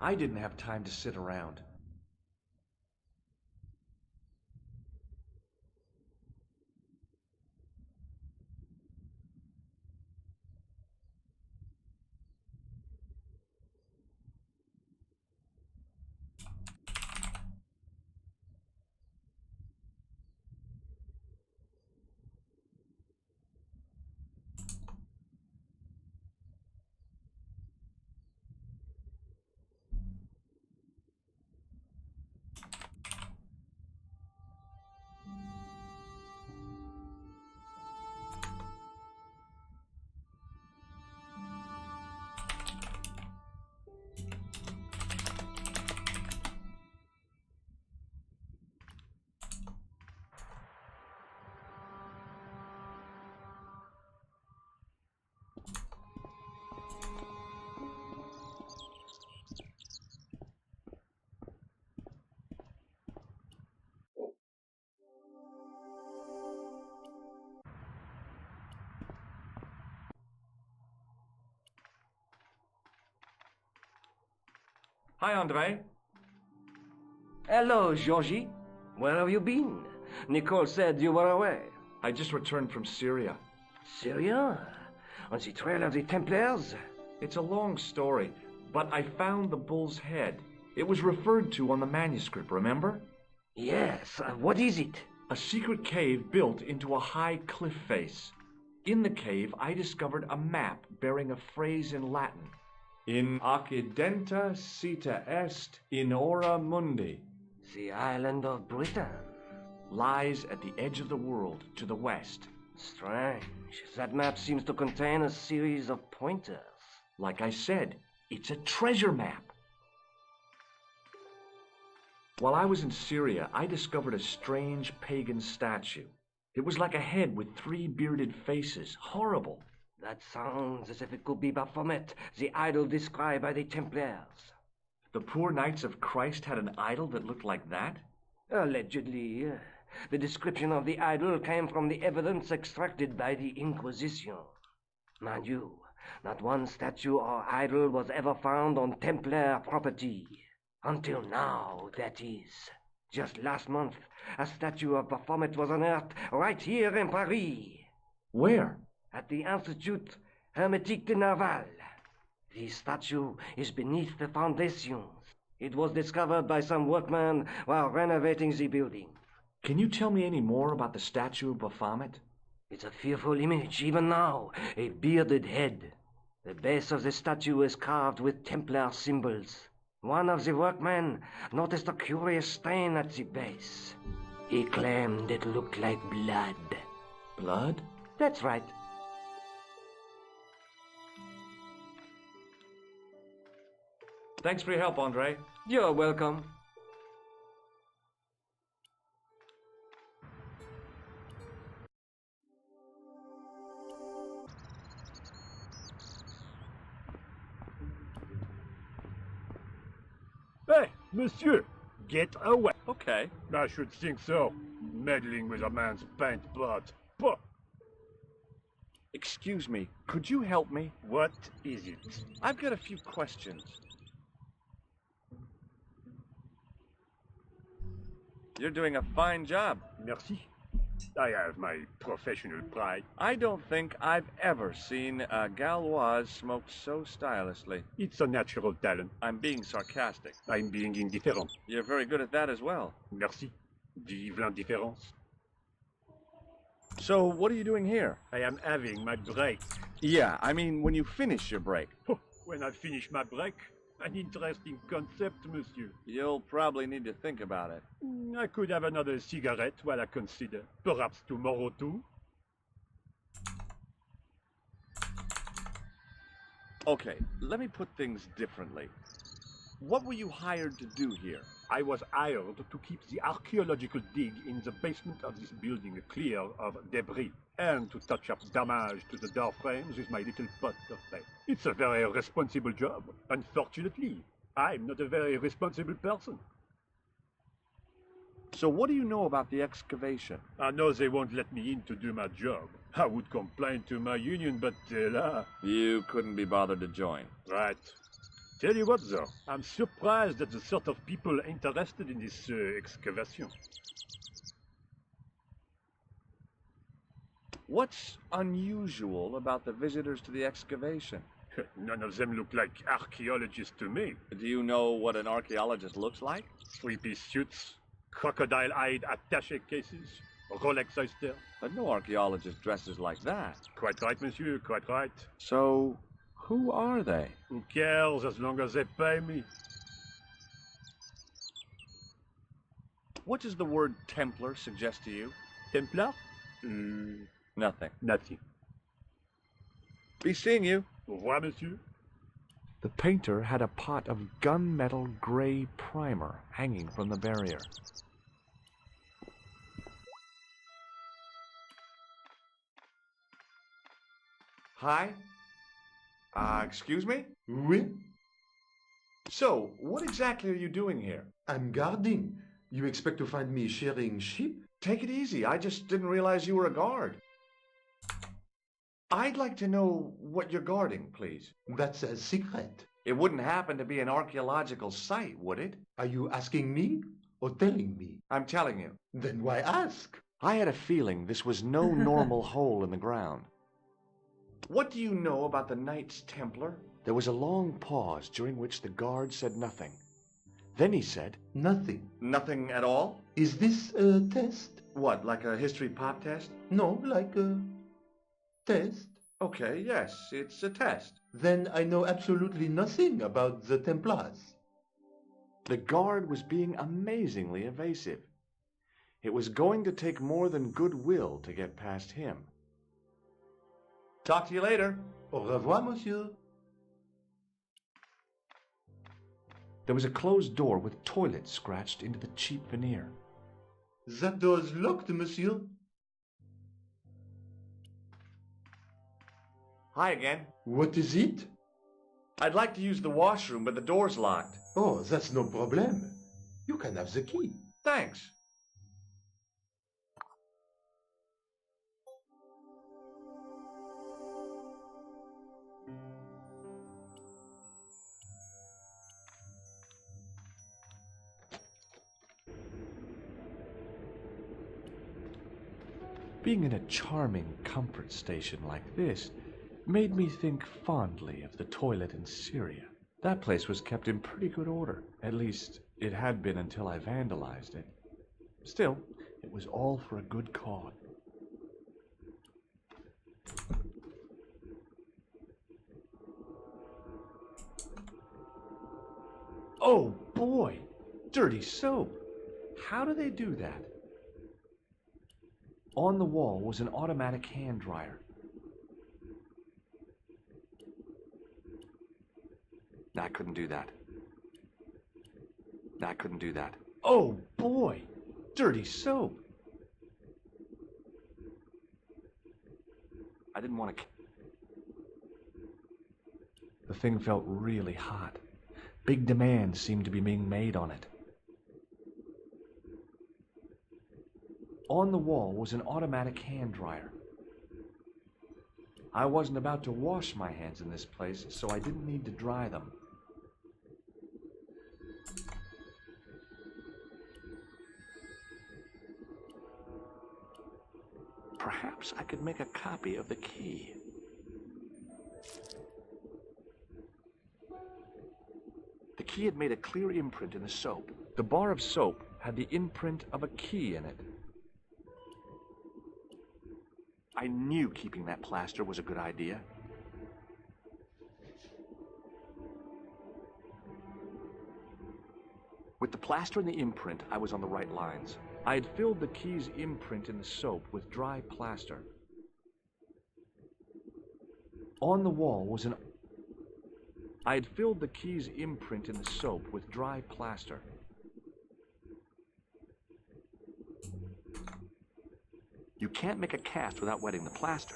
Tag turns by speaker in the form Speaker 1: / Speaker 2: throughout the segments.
Speaker 1: I didn't have time to sit around. Hi, Andre.
Speaker 2: Hello, Georgie. Where have you been? Nicole said you were away.
Speaker 1: I just returned from Syria.
Speaker 2: Syria? On the trail of the Templars?
Speaker 1: It's a long story, but I found the bull's head. It was referred to on the manuscript, remember?
Speaker 2: Yes. What is it?
Speaker 1: A secret cave built into a high cliff face. In the cave, I discovered a map bearing a phrase in Latin. In accidenta cita est in ora mundi.
Speaker 2: The island of Britain.
Speaker 1: Lies at the edge of the world to the west.
Speaker 2: Strange. That map seems to contain a series of pointers.
Speaker 1: Like I said, it's a treasure map. While I was in Syria, I discovered a strange pagan statue. It was like a head with 3 bearded faces. Horrible.
Speaker 2: That sounds as if it could be Baphomet, the idol described by the Templars.
Speaker 1: The poor Knights of Christ had an idol that looked like that?
Speaker 2: Allegedly. The description of the idol came from the evidence extracted by the Inquisition. Mind you, not one statue or idol was ever found on Templar property. Until now, that is. Just last month, a statue of Baphomet was unearthed right here in Paris.
Speaker 1: Where?
Speaker 2: At the Institut Hermétique de Naval. The statue is beneath the foundations. It was discovered by some workmen while renovating the building.
Speaker 1: Can you tell me any more about the statue of Baphomet?
Speaker 2: It's a fearful image, even now. A bearded head. The base of the statue is carved with Templar symbols. One of the workmen noticed a curious stain at the base. He claimed it looked like blood.
Speaker 1: Blood?
Speaker 2: That's right.
Speaker 1: Thanks for your help, Andre.
Speaker 2: You're welcome.
Speaker 3: Hey, monsieur, get away.
Speaker 1: Okay.
Speaker 3: I should think so. Meddling with a man's paint pot. Pah!
Speaker 1: Excuse me, could you help me?
Speaker 3: What is it?
Speaker 1: I've got a few questions. You're doing a fine job.
Speaker 3: Merci. I have my professional pride.
Speaker 1: I don't think I've ever seen a Gauloise smoked so stylishly.
Speaker 3: It's a natural talent.
Speaker 1: I'm being sarcastic.
Speaker 3: I'm being indifferent.
Speaker 1: You're very good at that as well.
Speaker 3: Merci. Vive l'indifférence.
Speaker 1: So, what are you doing here?
Speaker 3: I am having my break.
Speaker 1: Yeah, I mean when you finish your break.
Speaker 3: When I finish my break, an interesting concept, monsieur.
Speaker 1: You'll probably need to think about it.
Speaker 3: I could have another cigarette while I consider. Perhaps tomorrow too.
Speaker 1: Okay, let me put things differently. What were you hired to do here?
Speaker 3: I was hired to keep the archaeological dig in the basement of this building clear of debris, and to touch up damage to the door frames with my little pot of paint. It's a very responsible job. Unfortunately, I'm not a very responsible person.
Speaker 1: So what do you know about the excavation?
Speaker 3: I know they won't let me in to do my job. I would complain to my union, but
Speaker 1: You couldn't be bothered to join.
Speaker 3: Right. Tell you what, though, I'm surprised at the sort of people interested in this excavation.
Speaker 1: What's unusual about the visitors to the excavation?
Speaker 3: None of them look like archaeologists to me.
Speaker 1: Do you know what an archaeologist looks like?
Speaker 3: Three-piece suits, crocodile-eyed attaché cases, Rolex oyster.
Speaker 1: But no archaeologist dresses like that.
Speaker 3: Quite right, monsieur, quite right.
Speaker 1: So, who are they?
Speaker 3: Who cares as long as they pay me?
Speaker 1: What does the word Templar suggest to you?
Speaker 3: Templar?
Speaker 1: Nothing.
Speaker 3: Nothing.
Speaker 1: Be seeing you.
Speaker 3: Au revoir, monsieur.
Speaker 1: The painter had a pot of gunmetal gray primer hanging from the barrier. Hi? Excuse me?
Speaker 4: Oui,
Speaker 1: So, what exactly are you doing here?
Speaker 4: I'm guarding. You expect to find me shearing sheep?
Speaker 1: Take it easy. I just didn't realize you were a guard. I'd like to know what you're guarding, please.
Speaker 4: That's a secret.
Speaker 1: It wouldn't happen to be an archaeological site, would it?
Speaker 4: Are you asking me or telling me?
Speaker 1: I'm telling you.
Speaker 4: Then why ask?
Speaker 1: I had a feeling this was no normal hole in the ground. What do you know about the Knights Templar? There was a long pause during which the guard said nothing. Then he said,
Speaker 4: Nothing.
Speaker 1: Nothing at all?
Speaker 4: Is this a test?
Speaker 1: What, like a history pop test?
Speaker 4: No, like a test.
Speaker 1: Okay, yes, it's a test.
Speaker 4: Then I know absolutely nothing about the Templars.
Speaker 1: The guard was being amazingly evasive. It was going to take more than goodwill to get past him. Talk to you later.
Speaker 4: Au revoir, monsieur.
Speaker 1: There was a closed door with toilet scratched into the cheap veneer.
Speaker 4: That door's locked, monsieur.
Speaker 1: Hi again.
Speaker 4: What is it?
Speaker 1: I'd like to use the washroom, but the door's locked.
Speaker 4: Oh, that's no problem. You can have the key.
Speaker 1: Thanks. Being in a charming comfort station like this made me think fondly of the toilet in Syria. That place was kept in pretty good order. At least, it had been until I vandalized it. Still, it was all for a good cause. Oh boy! Dirty soap! How do they do that? On the wall was an automatic hand dryer. I couldn't do that. I couldn't do that. Oh boy! Dirty soap! I didn't want to... The thing felt really hot. Big demands seemed to be being made on it. On the wall was an automatic hand dryer. I wasn't about to wash my hands in this place, so I didn't need to dry them. Perhaps I could make a copy of the key. The key had made a clear imprint in the soap. The bar of soap had the imprint of a key in it. I knew keeping that plaster was a good idea. With the plaster and the imprint, I was on the right lines. I had filled the key's imprint in the soap with dry plaster. On the wall was an... I had filled the key's imprint in the soap with dry plaster. You can't make a cast without wetting the plaster.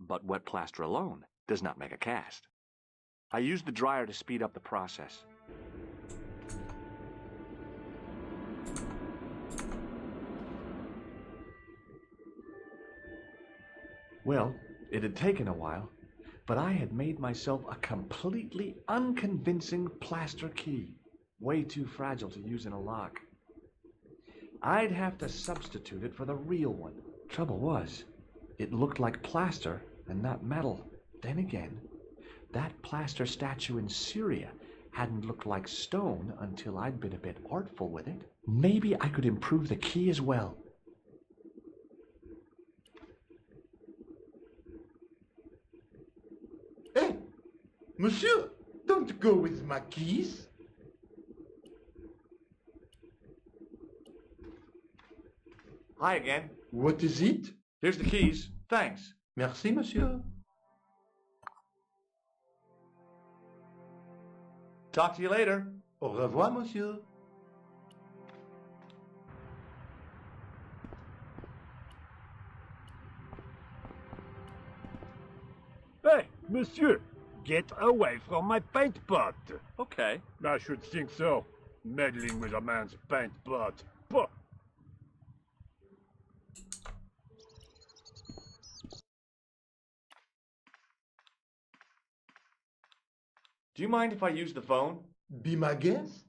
Speaker 1: But wet plaster alone does not make a cast. I used the dryer to speed up the process. Well, It had taken a while, but I had made myself a completely unconvincing plaster key, way too fragile to use in a lock. I'd have to substitute it for the real one. Trouble was, it looked like plaster and not metal. Then again, that plaster statue in Syria hadn't looked like stone until I'd been a bit artful with it. Maybe I could improve the key as well.
Speaker 4: Hey, monsieur, don't go with my keys.
Speaker 1: Hi again.
Speaker 4: What is it?
Speaker 1: Here's the keys. Thanks.
Speaker 4: Merci, monsieur.
Speaker 1: Talk to you later.
Speaker 4: Au revoir, monsieur.
Speaker 3: Hey, monsieur, get away from my paint pot.
Speaker 1: Okay.
Speaker 3: I should think so. Meddling with a man's paint pot. Pah.
Speaker 1: Do you mind if I use the phone?
Speaker 4: Be my guest.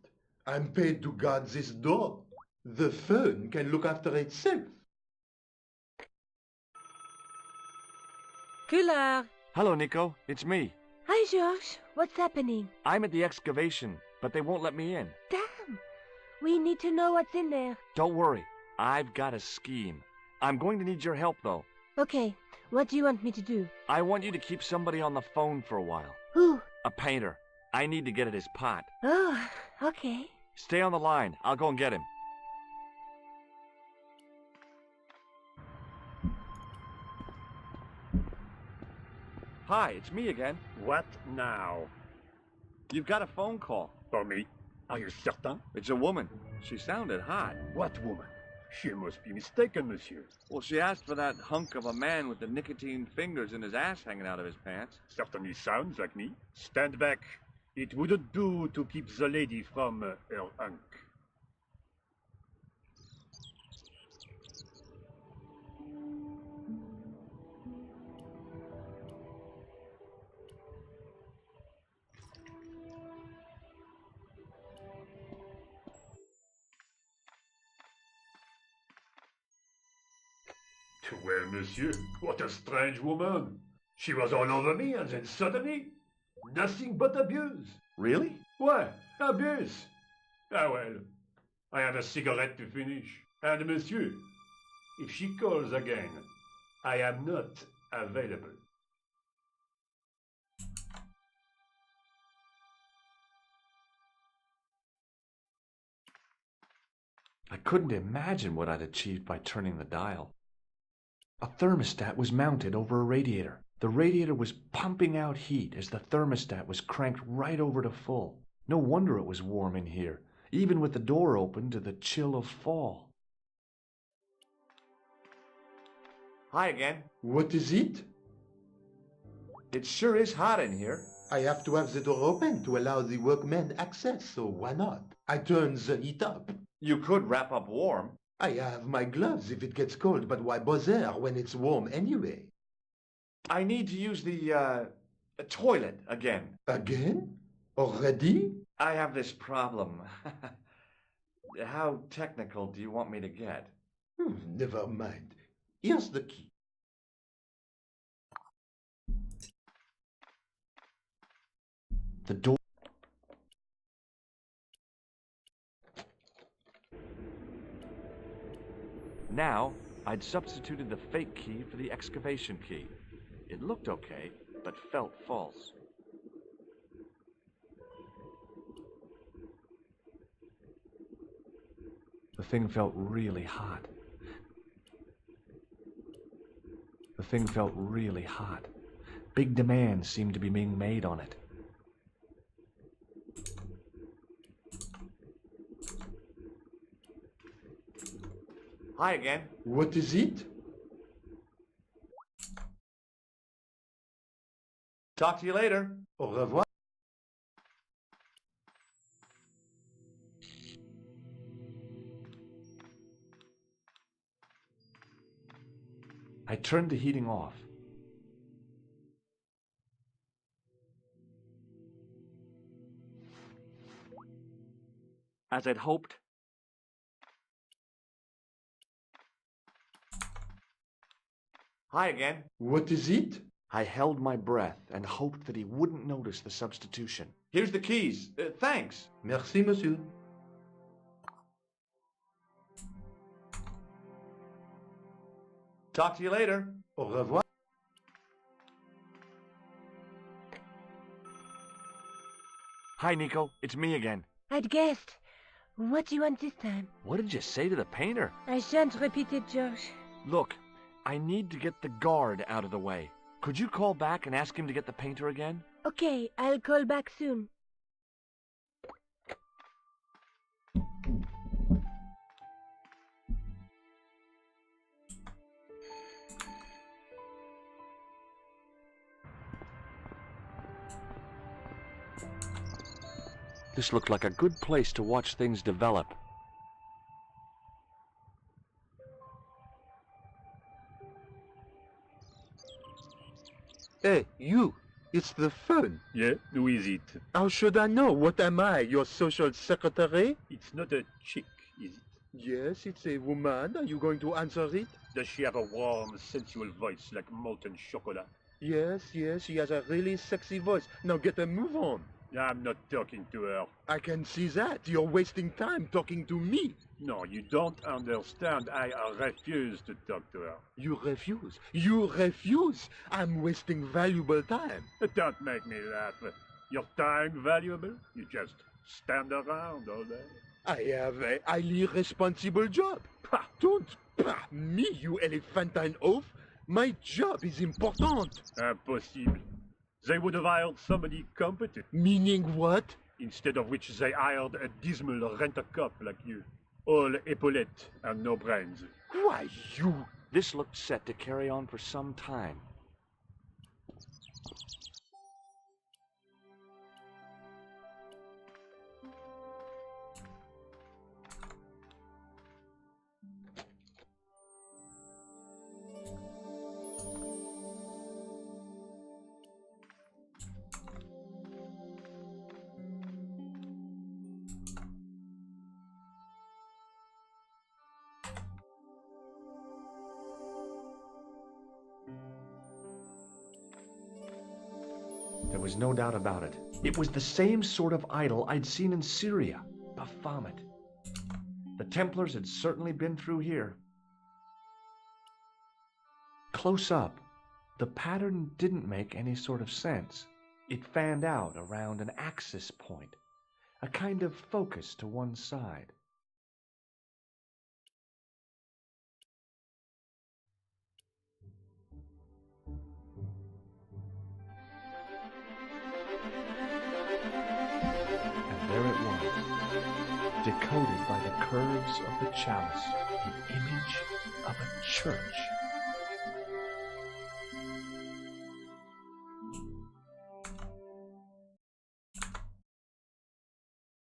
Speaker 4: I'm paid to guard this door. The phone can look after itself.
Speaker 5: Couleur.
Speaker 1: Hello, Nico. It's me.
Speaker 5: Hi, Georges. What's happening?
Speaker 1: I'm at the excavation, but they won't let me in.
Speaker 5: Damn. We need to know what's in there.
Speaker 1: Don't worry. I've got a scheme. I'm going to need your help, though.
Speaker 5: Okay. What do you want me to do?
Speaker 1: I want you to keep somebody on the phone for a while.
Speaker 5: Who?
Speaker 1: A painter. I need to get at his pot.
Speaker 5: Oh, okay.
Speaker 1: Stay on the line. I'll go and get him. Hi, it's me again.
Speaker 3: What now?
Speaker 1: You've got a phone call.
Speaker 3: For me? Are you certain?
Speaker 1: It's a woman. She sounded hot.
Speaker 3: What woman? She must be mistaken, monsieur.
Speaker 1: Well, she asked for that hunk of a man with the nicotine fingers and his ass hanging out of his pants.
Speaker 3: Certainly sounds like me. Stand back. It wouldn't do to keep the lady from her hunk. Well, monsieur, what a strange woman. She was all over me, and then suddenly, nothing but abuse.
Speaker 1: Really?
Speaker 3: What? Abuse? Ah, well, I have a cigarette to finish. And monsieur, if she calls again, I am not available.
Speaker 1: I couldn't imagine what I'd achieved by turning the dial. A thermostat was mounted over a radiator. The radiator was pumping out heat as the thermostat was cranked right over to full. No wonder it was warm in here, even with the door open to the chill of fall. Hi again.
Speaker 4: What is it?
Speaker 1: It sure is hot in here.
Speaker 4: I have to have the door open to allow the workmen access, so why not? I turn the heat up.
Speaker 1: You could wrap up warm.
Speaker 4: I have my gloves if it gets cold, but why bother when it's warm anyway?
Speaker 1: I need to use the toilet again.
Speaker 4: Again? Already?
Speaker 1: I have this problem. How technical do you want me to get?
Speaker 4: Never mind. Here's the key.
Speaker 1: The door. Now, I'd substituted the fake key for the excavation key. It looked okay, but felt false. The thing felt really hot. The thing felt really hot. Big demands seemed to be being made on it. Hi again.
Speaker 4: What is it?
Speaker 1: Talk to you later.
Speaker 4: Au revoir.
Speaker 1: I turned the heating off. as I'd hoped. Hi again.
Speaker 4: What is it?
Speaker 1: I held my breath and hoped that he wouldn't notice the substitution. Here's the keys. Thanks.
Speaker 4: Merci, monsieur.
Speaker 1: Talk to you later.
Speaker 4: Au revoir.
Speaker 1: Hi, Nico. It's me again.
Speaker 5: I'd guessed. What do you want this time?
Speaker 1: What did you say to the painter?
Speaker 5: I shan't repeat it, Josh.
Speaker 1: Look, I need to get the guard out of the way. Could you call back and ask him to get the painter again?
Speaker 5: Okay, I'll call back soon.
Speaker 1: This looked like a good place to watch things develop.
Speaker 4: Hey, you! It's the phone.
Speaker 3: Yeah, who is it?
Speaker 4: How should I know? What am I, your social secretary?
Speaker 3: It's not a chick, is it?
Speaker 4: Yes, it's a woman. Are you going to answer it?
Speaker 3: Does she have a warm, sensual voice like molten chocolate?
Speaker 4: Yes, she has a really sexy voice. Now get a move on.
Speaker 3: I'm not talking to her.
Speaker 4: I can see that. You're wasting time talking to me.
Speaker 3: No, you don't understand. I refuse to talk to her.
Speaker 4: You refuse. You refuse. I'm wasting valuable time.
Speaker 3: Don't make me laugh. Your time valuable? You just stand around all day.
Speaker 4: I have a highly responsible job. Don't me, you elephantine oaf. My job is important.
Speaker 3: Impossible. They would have hired somebody competent.
Speaker 4: Meaning what?
Speaker 3: Instead of which they hired a dismal rent-a-cop like you. All epaulettes and no brains.
Speaker 4: Why, you...
Speaker 1: This looked set to carry on for some time. There was no doubt about it. It was the same sort of idol I'd seen in Syria, Baphomet. The Templars had certainly been through here. Close up, the pattern didn't make any sort of sense. It fanned out around an axis point, a kind of focus to one side. There it was, decoded by the curves of the chalice, the image of a church.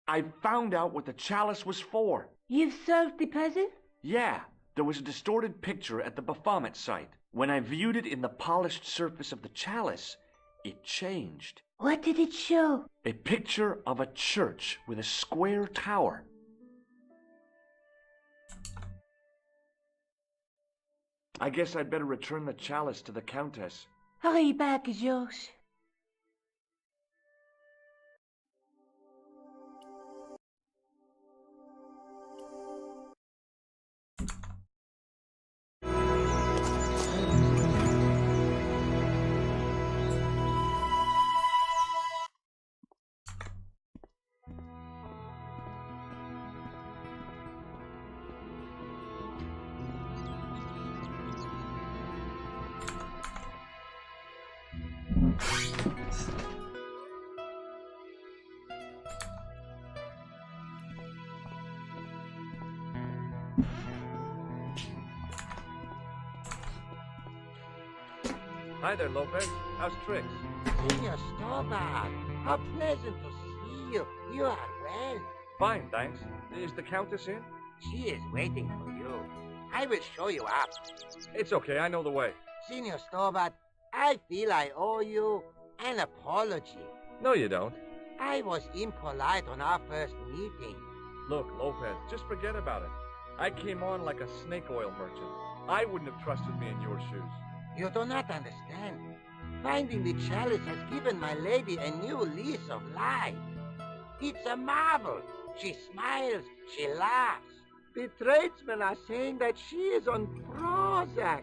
Speaker 1: I found out what the chalice was for.
Speaker 5: You've solved the puzzle?
Speaker 1: Yeah, there was a distorted picture at the Baphomet site. When I viewed it in the polished surface of the chalice, it changed.
Speaker 5: What did it show?
Speaker 1: A picture of a church with a square tower. I guess I'd better return the chalice to the Countess.
Speaker 5: Hurry back, Georges.
Speaker 1: Hi there, Lopez. How's tricks?
Speaker 6: Senor Stobart, how pleasant to see you. You are well.
Speaker 1: Fine, thanks. Is the Countess in?
Speaker 6: She is waiting for you. I will show you up.
Speaker 1: It's okay, I know the way.
Speaker 6: Senor Stobart, I feel I owe you an apology.
Speaker 1: No, you don't.
Speaker 6: I was impolite on our first meeting.
Speaker 1: Look, Lopez, just forget about it. I came on like a snake oil merchant. I wouldn't have trusted me in your shoes.
Speaker 6: You do not understand. Finding the chalice has given my lady a new lease of life. It's a marvel. She smiles, she laughs. The tradesmen are saying that she is on Prozac.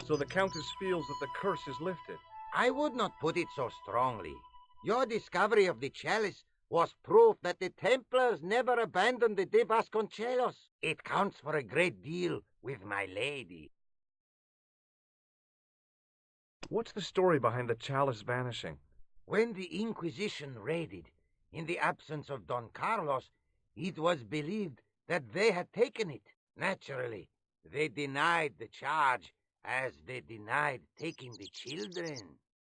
Speaker 1: So the Countess feels that the curse is lifted.
Speaker 6: I would not put it so strongly. Your discovery of the chalice was proof that the Templars never abandoned the de Vasconcelos. It counts for a great deal with my lady.
Speaker 1: What's the story behind the chalice vanishing?
Speaker 6: When the Inquisition raided, in the absence of Don Carlos, it was believed that they had taken it. Naturally, they denied the charge as they denied taking the children.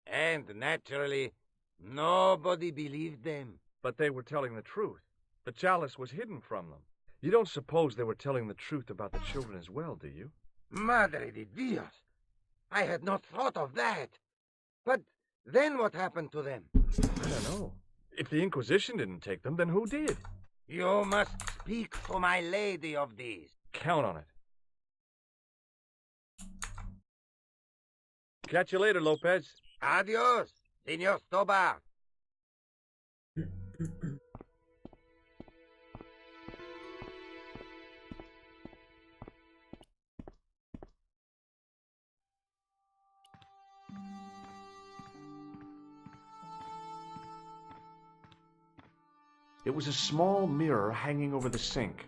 Speaker 6: And naturally, nobody believed them.
Speaker 1: But they were telling the truth. The chalice was hidden from them. You don't suppose they were telling the truth about the children as well, do you?
Speaker 6: Madre de Dios! I had not thought of that. But then what happened to them?
Speaker 1: I don't know. If the Inquisition didn't take them, then who did?
Speaker 6: You must speak to my lady of these.
Speaker 1: Count on it. Catch you later, Lopez.
Speaker 6: Adios, Senor Stobart.
Speaker 1: It was a small mirror hanging over the sink.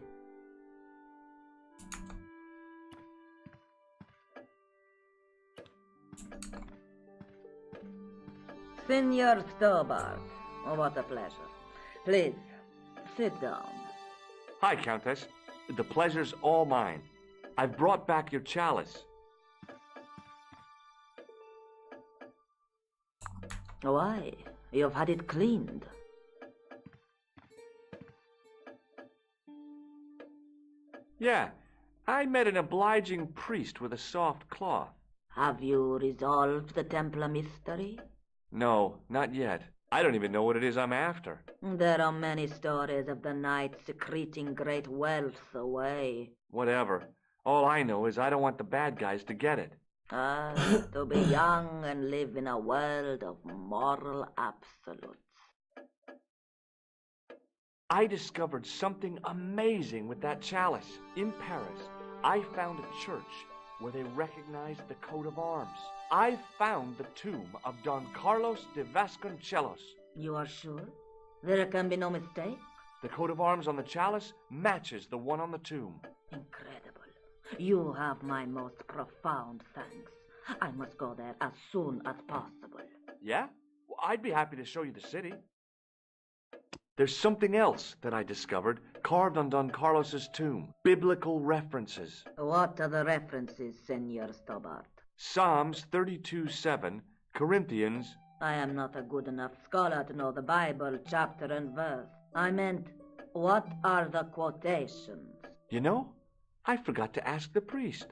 Speaker 7: Senor Stobart, what a pleasure. Please, sit down.
Speaker 1: Hi, Countess. The pleasure's all mine. I've brought back your chalice.
Speaker 7: Why? You've had it cleaned.
Speaker 1: Yeah, I met an obliging priest with a soft cloth.
Speaker 7: Have you resolved the Templar mystery?
Speaker 1: No, not yet. I don't even know what it is I'm after.
Speaker 7: There are many stories of the knight secreting great wealth away.
Speaker 1: Whatever. All I know is I don't want the bad guys to get it.
Speaker 7: To be young and live in a world of moral absolutes.
Speaker 1: I discovered something amazing with that chalice. In Paris, I found a church where they recognized the coat of arms. I found the tomb of Don Carlos de Vasconcelos.
Speaker 7: You are sure? There can be no mistake?
Speaker 1: The coat of arms on the chalice matches the one on the tomb.
Speaker 7: Incredible. You have my most profound thanks. I must go there as soon as possible.
Speaker 1: Yeah? Well, I'd be happy to show you the city. There's something else that I discovered, carved on Don Carlos's tomb. Biblical references.
Speaker 7: What are the references, Senor Stobart?
Speaker 1: Psalms 32:7, Corinthians.
Speaker 7: I am not a good enough scholar to know the Bible chapter and verse. I meant, what are the quotations?
Speaker 1: You know, I forgot to ask the priest.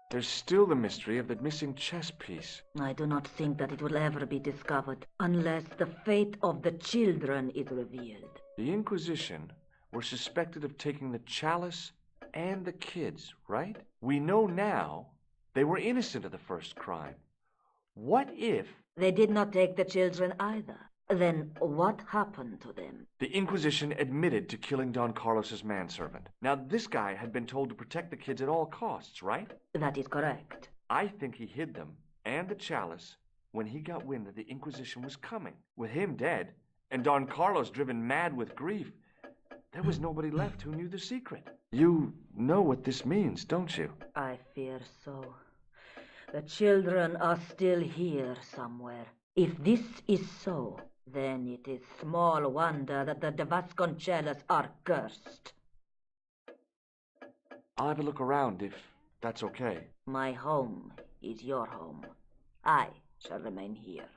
Speaker 1: There's still the mystery of the missing chess piece.
Speaker 7: I do not think that it will ever be discovered unless the fate of the children is revealed.
Speaker 1: The Inquisition were suspected of taking the chalice and the kids, right? We know now they were innocent of the first crime. What if...
Speaker 7: They did not take the children either. Then what happened to them?
Speaker 1: The Inquisition admitted to killing Don Carlos's manservant. Now, this guy had been told to protect the kids at all costs, right?
Speaker 7: That is correct.
Speaker 1: I think he hid them and the chalice when he got wind that the Inquisition was coming. With him dead and Don Carlos driven mad with grief, there was nobody left who knew the secret. You know what this means, don't you?
Speaker 7: I fear so. The children are still here somewhere. If this is so, then it is small wonder that the de Vasconcelos are cursed.
Speaker 1: I'll have a look around if that's okay.
Speaker 7: My home is your home. I shall remain here.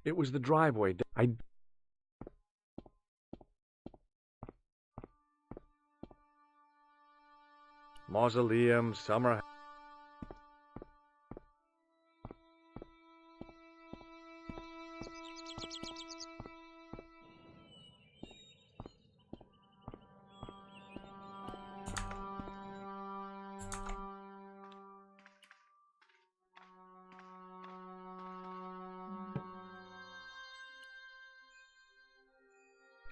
Speaker 1: It was the driveway. Mausoleum, summer.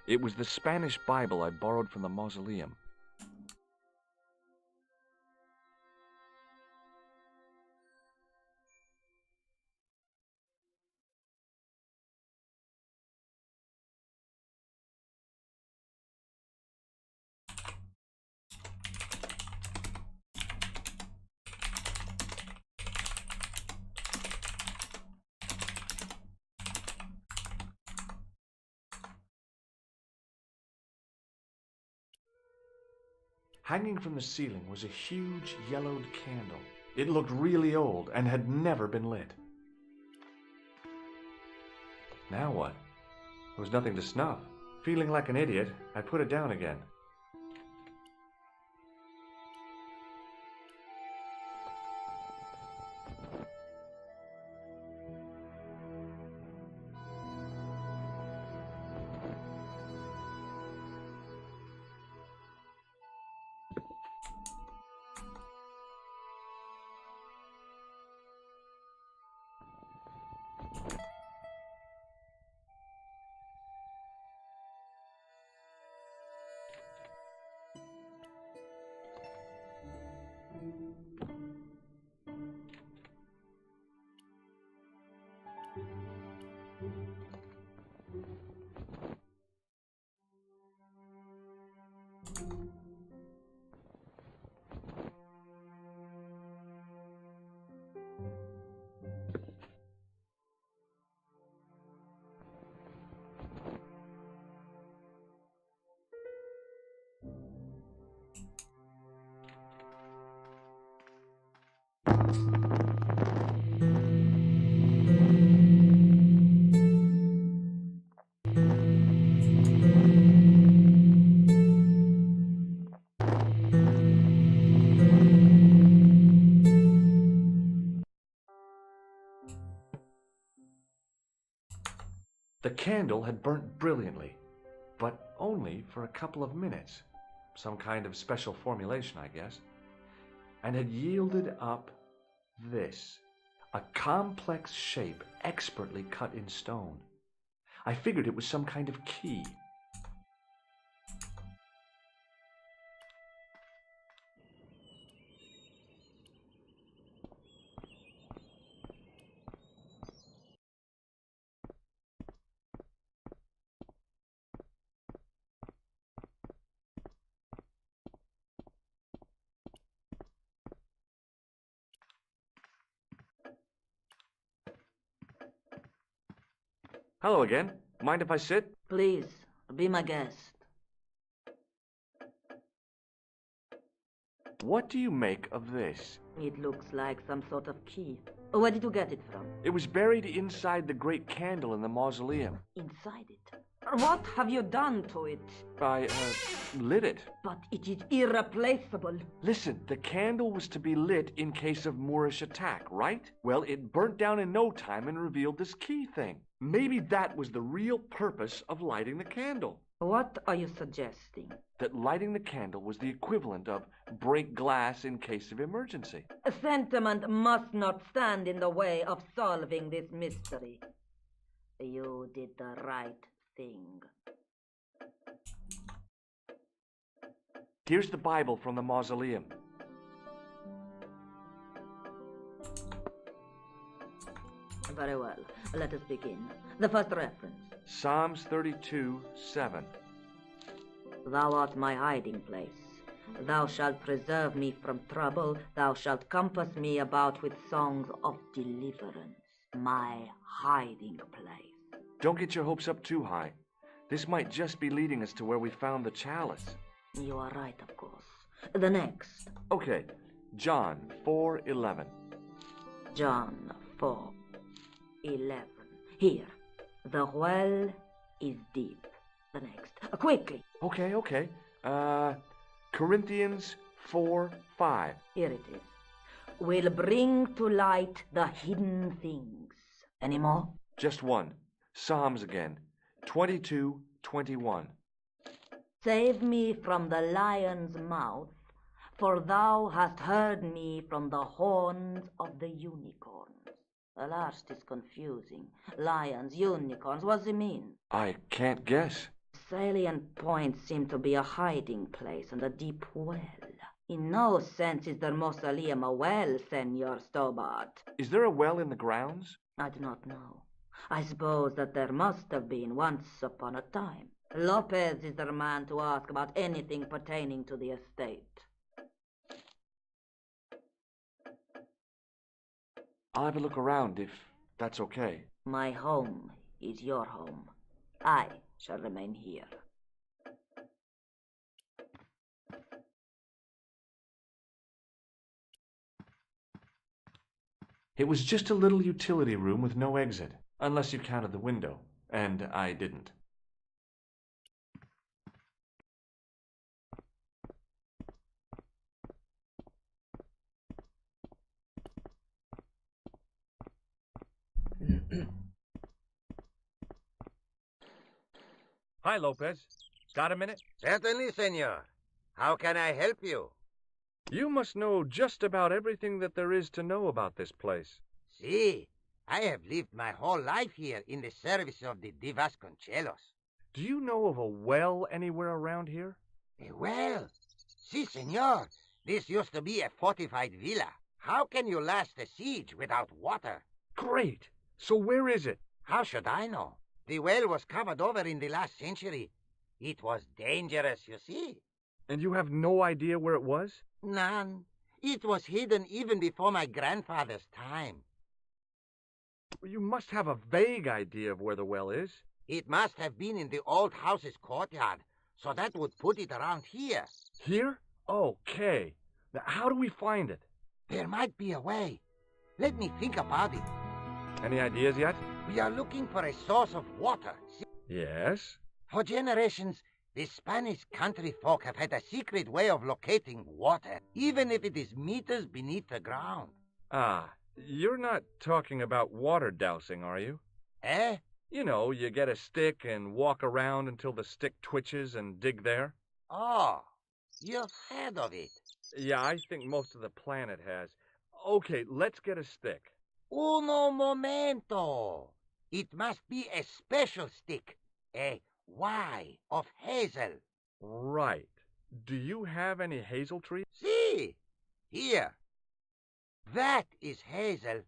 Speaker 1: It was the Spanish Bible I borrowed from the mausoleum. Hanging from the ceiling was a huge yellowed candle. It looked really old and had never been lit. Now what? There was nothing to snuff. Feeling like an idiot, I put it down again. The candle had burnt brilliantly, but only for a couple of minutes. Some kind of special formulation, I guess. And had yielded up this, a complex shape expertly cut in stone. I figured it was some kind of key. Hello again. Mind if I sit?
Speaker 7: Please, be my guest.
Speaker 1: What do you make of this?
Speaker 7: It looks like some sort of key. Where did you get it from?
Speaker 1: It was buried inside the great candle in the mausoleum.
Speaker 7: Inside it? What have you done to it?
Speaker 1: I, lit it.
Speaker 7: But it is irreplaceable.
Speaker 1: Listen, the candle was to be lit in case of Moorish attack, right? Well, it burnt down in no time and revealed this key thing. Maybe that was the real purpose of lighting the candle.
Speaker 7: What are you suggesting?
Speaker 1: That lighting the candle was the equivalent of break glass in case of emergency.
Speaker 7: Sentiment must not stand in the way of solving this mystery. You did the right thing.
Speaker 1: Here's the Bible from the mausoleum.
Speaker 7: Very well. Let us begin. The first reference.
Speaker 1: Psalms 32:7.
Speaker 7: Thou art my hiding place. Thou shalt preserve me from trouble. Thou shalt compass me about with songs of deliverance. My hiding place.
Speaker 1: Don't get your hopes up too high. This might just be leading us to where we found the chalice.
Speaker 7: You are right, of course. The next.
Speaker 1: Okay, John 4:11.
Speaker 7: John 4:11. Here. The well is deep. The next. Quickly.
Speaker 1: Okay. Corinthians 4:5.
Speaker 7: Here it is. Will bring to light the hidden things. Any more?
Speaker 1: Just one. Psalms again. 22:21.
Speaker 7: Save me from the lion's mouth, for thou hast heard me from the horns of the unicorns. The last is confusing. Lions, unicorns, what's it mean?
Speaker 1: I can't guess.
Speaker 7: Salient points seem to be a hiding place and a deep well. In no sense is there mausoleum a well, Senor Stobart.
Speaker 1: Is there a well in the grounds?
Speaker 7: I do not know. I suppose that there must have been once upon a time. Lopez is the man to ask about anything pertaining to the estate.
Speaker 1: I'll have a look around if that's okay.
Speaker 7: My home is your home. I shall remain here.
Speaker 1: It was just a little utility room with no exit, unless you counted the window, and I didn't.
Speaker 8: Hi, Lopez. Got a minute?
Speaker 6: Certainly, senor. How can I help you?
Speaker 8: You must know just about everything that there is to know about this place.
Speaker 6: See, I have lived my whole life here in the service of the Vasconcelos.
Speaker 8: Do you know of a well anywhere around here?
Speaker 6: A well? Si, senor. This used to be a fortified villa. How can you last a siege without water?
Speaker 8: Great. So where is it?
Speaker 6: How should I know? The well was covered over in the last century. It was dangerous, you see.
Speaker 8: And you have no idea where it was?
Speaker 6: None. It was hidden even before my grandfather's time.
Speaker 8: You must have a vague idea of where the well is.
Speaker 6: It must have been in the old house's courtyard, so that would put it around here.
Speaker 8: Here? Okay. Now, how do we find it?
Speaker 6: There might be a way. Let me think about it.
Speaker 8: Any ideas yet?
Speaker 6: We are looking for a source of water.
Speaker 8: Yes.
Speaker 6: For generations, the Spanish country folk have had a secret way of locating water, even if it is meters beneath the ground.
Speaker 8: Ah, you're not talking about water dousing, are you?
Speaker 6: Eh?
Speaker 8: You know, you get a stick and walk around until the stick twitches and dig there.
Speaker 6: Oh, you've heard of it.
Speaker 8: Yeah, I think most of the planet has. Okay, let's get a stick.
Speaker 6: Uno momento. It must be a special stick. A Y of hazel.
Speaker 8: Right. Do you have any hazel trees?
Speaker 6: See, here. That is hazel.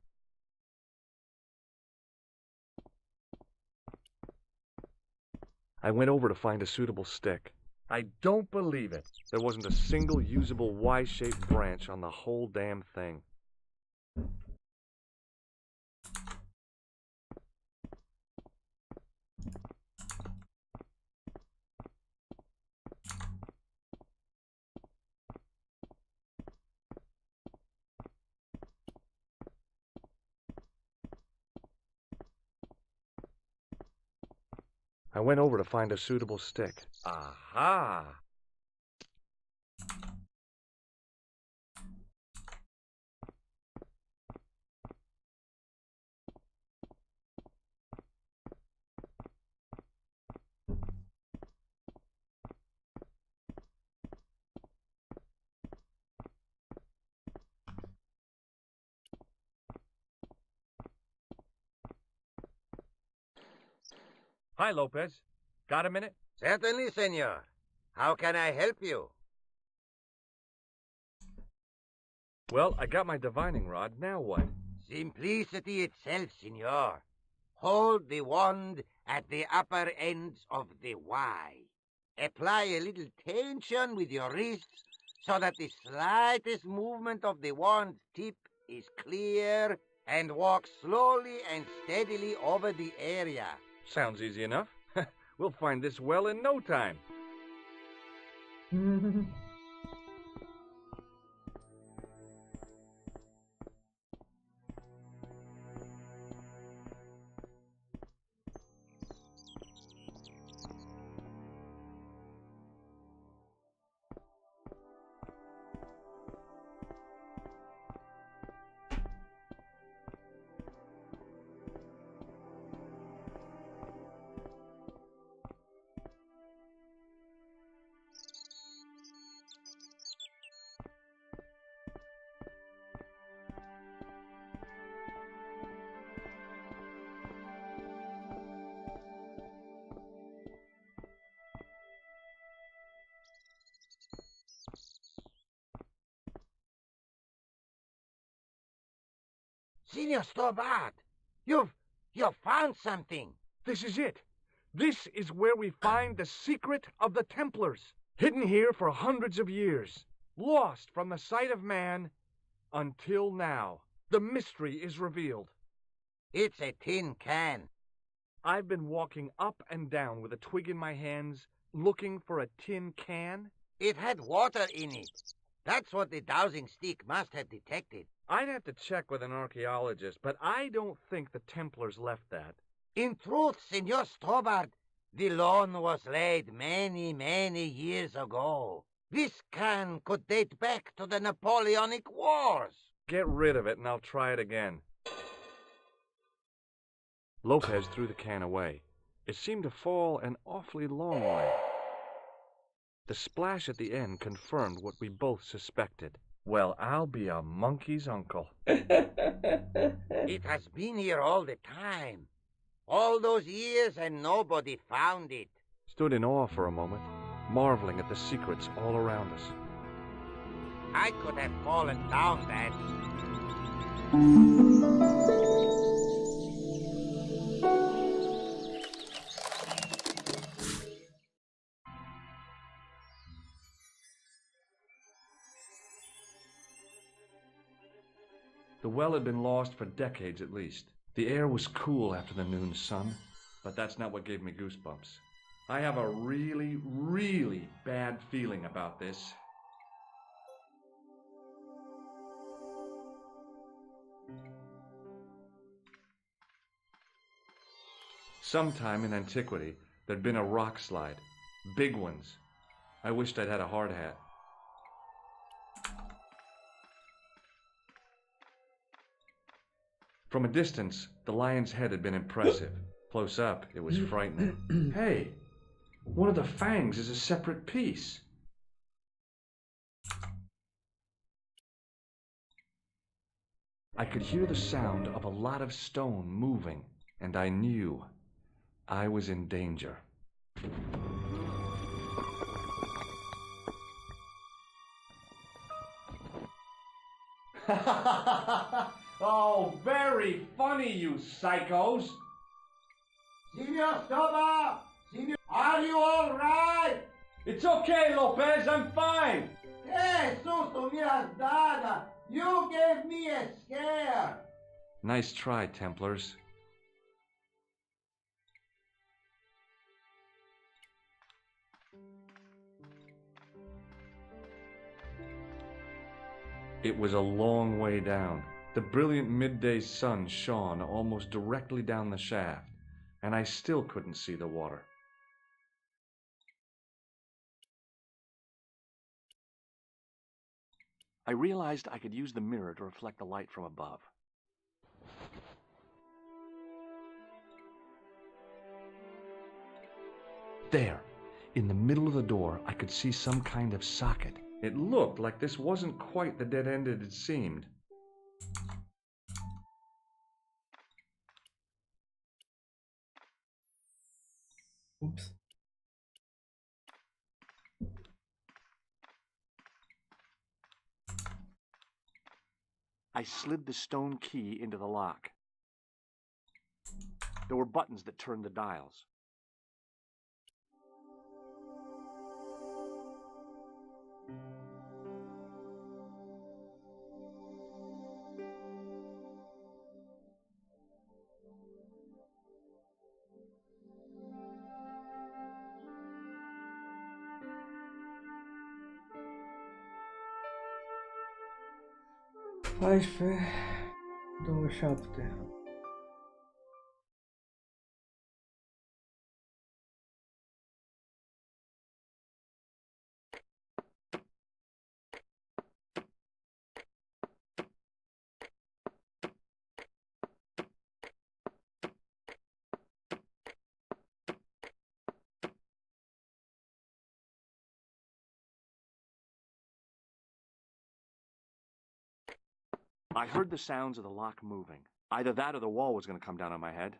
Speaker 8: I went over to find a suitable stick. I don't believe it. There wasn't a single usable Y-shaped branch on the whole damn thing. I went over to find a suitable stick. Aha! Hi, Lopez. Got a minute?
Speaker 6: Certainly, senor. How can I help you?
Speaker 8: Well, I got my divining rod. Now what?
Speaker 6: Simplicity itself, senor. Hold the wand at the upper ends of the Y. Apply a little tension with your wrists so that the slightest movement of the wand tip is clear, and walk slowly and steadily over the area.
Speaker 8: Sounds easy enough. We'll find this well in no time.
Speaker 6: Senor Stobart, you've found something.
Speaker 8: This is it. This is where we find the secret of the Templars, hidden here for hundreds of years, lost from the sight of man until now. The mystery is revealed.
Speaker 6: It's a tin can.
Speaker 8: I've been walking up and down with a twig in my hands, looking for a tin can.
Speaker 6: It had water in it. That's what the dowsing stick must have detected.
Speaker 8: I'd have to check with an archaeologist, but I don't think the Templars left that.
Speaker 6: In truth, Senor Stobart, the loan was laid many, many years ago. This can could date back to the Napoleonic Wars.
Speaker 8: Get rid of it and I'll try it again. Lopez threw the can away. It seemed to fall an awfully long way. The splash at the end confirmed what we both suspected. Well, I'll be a monkey's uncle.
Speaker 6: It has been here all the time. All those years and nobody found it.
Speaker 8: Stood in awe for a moment, marveling at the secrets all around us.
Speaker 6: I could have fallen down that.
Speaker 8: The well had been lost for decades at least. The air was cool after the noon sun, but that's not what gave me goosebumps. I have a really, really bad feeling about this. Sometime in antiquity, there'd been a rock slide. Big ones. I wished I'd had a hard hat. From a distance, the lion's head had been impressive. Close up, it was frightening. Hey, one of the fangs is a separate piece. I could hear the sound of a lot of stone moving, and I knew I was in danger. Oh, very funny, you psychos!
Speaker 6: Senor Stobart! Senor, are you all right?
Speaker 8: It's okay, Lopez, I'm fine!
Speaker 6: Hey, susto me has dado! You gave me a scare!
Speaker 8: Nice try, Templars. It was a long way down. The brilliant midday sun shone almost directly down the shaft, and I still couldn't see the water. I realized I could use the mirror to reflect the light from above. There, in the middle of the door, I could see some kind of socket. It looked like this wasn't quite the dead end it had seemed.
Speaker 9: Oops.
Speaker 8: I slid the stone key into the lock. There were buttons that turned the dials.
Speaker 9: Paisprezece, 27.
Speaker 8: I heard the sounds of the lock moving. Either that or the wall was going to come down on my head.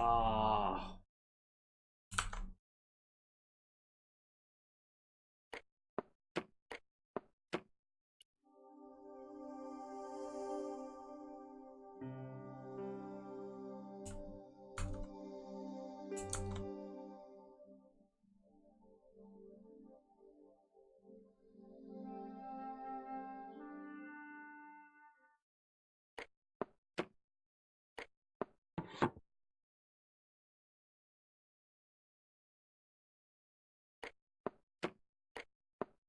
Speaker 9: Ah.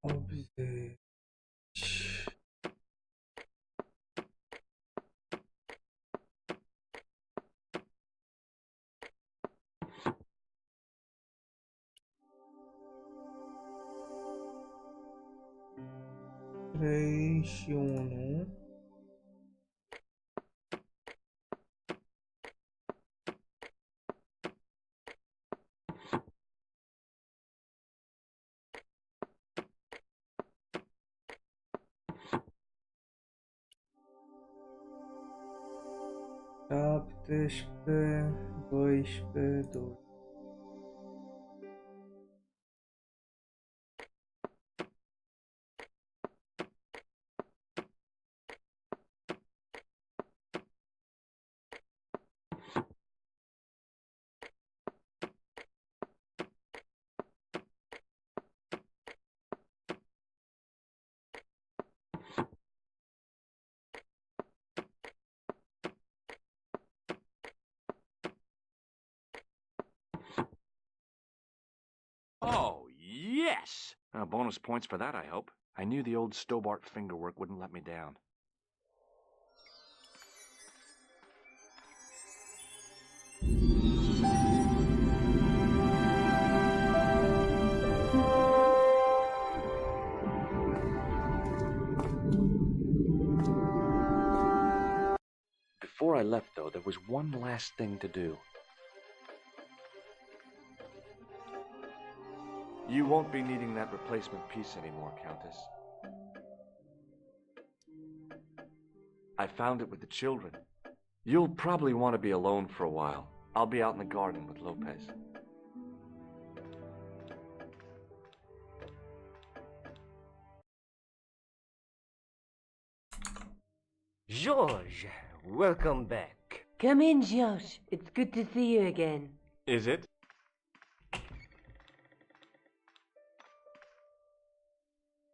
Speaker 9: Observe. Três, P2P2.
Speaker 1: Oh, yes! Bonus points for that, I hope. I knew the old Stobart fingerwork wouldn't let me down. Before I left, though, there was one last thing to do. You won't be needing that replacement piece anymore, Countess. I found it with the children. You'll probably want to be alone for a while. I'll be out in the garden with Lopez.
Speaker 2: George, welcome back.
Speaker 5: Come in, Josh. It's good to see you again.
Speaker 1: Is it?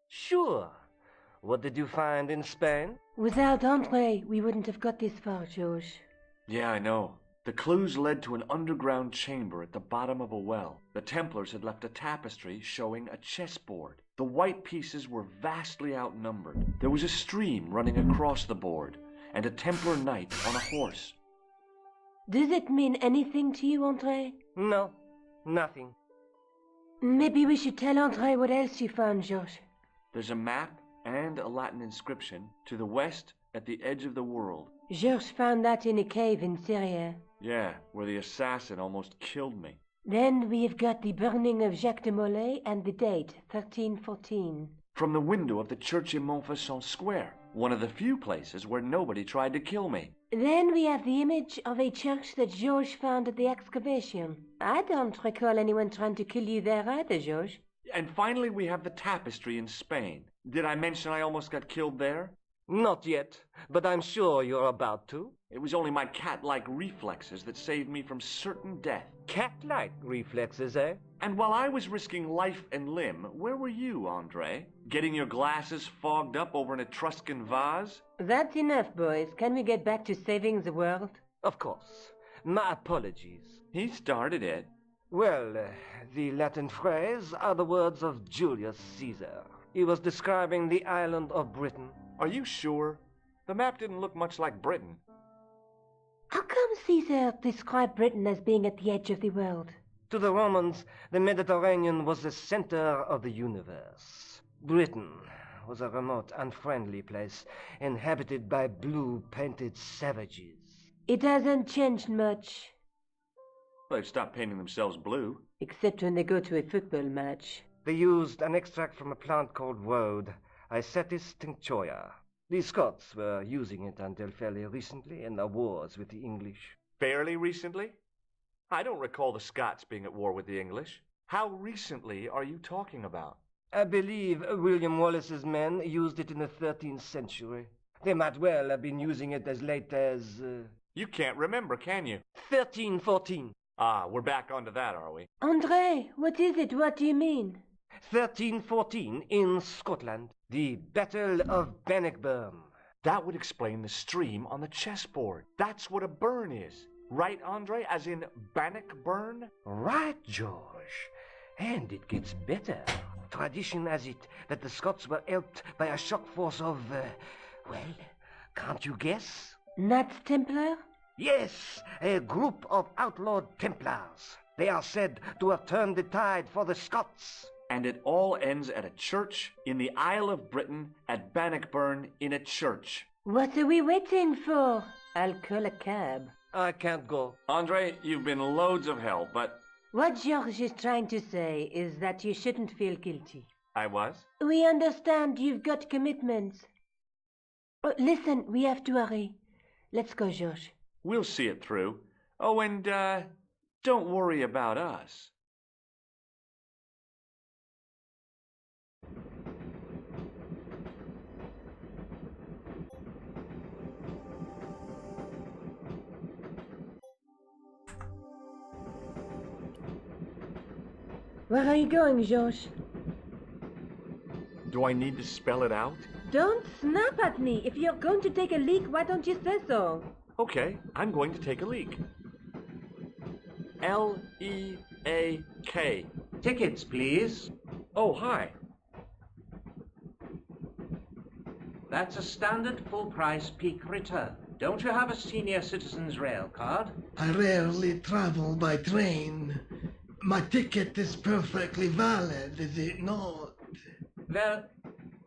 Speaker 2: Sure. What did you find in Spain?
Speaker 5: Without Andre, we wouldn't have got this far, George.
Speaker 1: Yeah, I know. The clues led to an underground chamber at the bottom of a well. The Templars had left a tapestry showing a chessboard. The white pieces were vastly outnumbered. There was a stream running across the board, and a Templar knight on a horse.
Speaker 5: Does it mean anything to you, Andre?
Speaker 2: No, nothing.
Speaker 5: Maybe we should tell Andre what else you found, Josh.
Speaker 1: There's a map and a Latin inscription to the west at the edge of the world.
Speaker 5: Georges found that in a cave in Syria.
Speaker 1: Yeah, where the assassin almost killed me.
Speaker 5: Then we have got the burning of Jacques de Molay and the date, 1314.
Speaker 1: From the window of the church in Montfaucon Square, one of the few places where nobody tried to kill me.
Speaker 5: Then we have the image of a church that Georges found at the excavation. I don't recall anyone trying to kill you there either, Georges.
Speaker 1: And finally we have the tapestry in Spain. Did I mention I almost got killed there?
Speaker 2: Not yet, but I'm sure you're about to.
Speaker 1: It was only my cat-like reflexes that saved me from certain death.
Speaker 2: Cat-like reflexes, eh?
Speaker 1: And while I was risking life and limb, where were you, Andre? Getting your glasses fogged up over an Etruscan vase?
Speaker 5: That's enough, boys. Can we get back to saving the world?
Speaker 2: Of course. My apologies.
Speaker 1: He started it.
Speaker 2: Well, the Latin phrase are the words of Julius Caesar. He was describing the island of Britain.
Speaker 1: Are you sure? The map didn't look much like Britain.
Speaker 5: How come Caesar described Britain as being at the edge of the world?
Speaker 2: To the Romans, the Mediterranean was the center of the universe. Britain was a remote, unfriendly place, inhabited by blue-painted savages.
Speaker 5: It hasn't changed much.
Speaker 1: They've stopped painting themselves blue.
Speaker 5: Except when they go to a football match.
Speaker 2: They used an extract from a plant called woad, Icetis tinctoria. The Scots were using it until fairly recently in the wars with the English.
Speaker 1: Fairly recently? I don't recall the Scots being at war with the English. How recently are you talking about?
Speaker 2: I believe William Wallace's men used it in the 13th century. They might well have been using it as late as...
Speaker 1: You can't remember, can you?
Speaker 2: 1314.
Speaker 1: Ah, we're back onto that, are we?
Speaker 5: André, what is it? What do you mean?
Speaker 2: 1314 in Scotland. The Battle of Bannockburn.
Speaker 1: That would explain the stream on the chessboard. That's what a burn is. Right, Andre? As in Bannockburn?
Speaker 2: Right, George. And it gets better. Tradition has it that the Scots were helped by a shock force of, well, can't you guess?
Speaker 5: Knights Templar?
Speaker 2: Yes, a group of outlawed Templars. They are said to have turned the tide for the Scots.
Speaker 1: And it all ends at a church in the Isle of Britain at Bannockburn in a church.
Speaker 5: What are we waiting for? I'll call a cab.
Speaker 2: I can't go.
Speaker 1: Andre, you've been loads of help, but...
Speaker 5: What George is trying to say is that you shouldn't feel guilty.
Speaker 1: I was?
Speaker 5: We understand you've got commitments. Oh, listen, we have to hurry. Let's go, George.
Speaker 1: We'll see it through. Oh, and, don't worry about us.
Speaker 5: Where are you going, George?
Speaker 1: Do I need to spell it out?
Speaker 5: Don't snap at me. If you're going to take a leak, why don't you say so?
Speaker 1: Okay, I'm going to take a leak. L-E-A-K.
Speaker 10: Tickets, please.
Speaker 1: Oh, hi.
Speaker 10: That's a standard full-price peak return. Don't you have a senior citizen's rail card?
Speaker 11: I rarely travel by train. My ticket is perfectly valid, is it not?
Speaker 10: Well,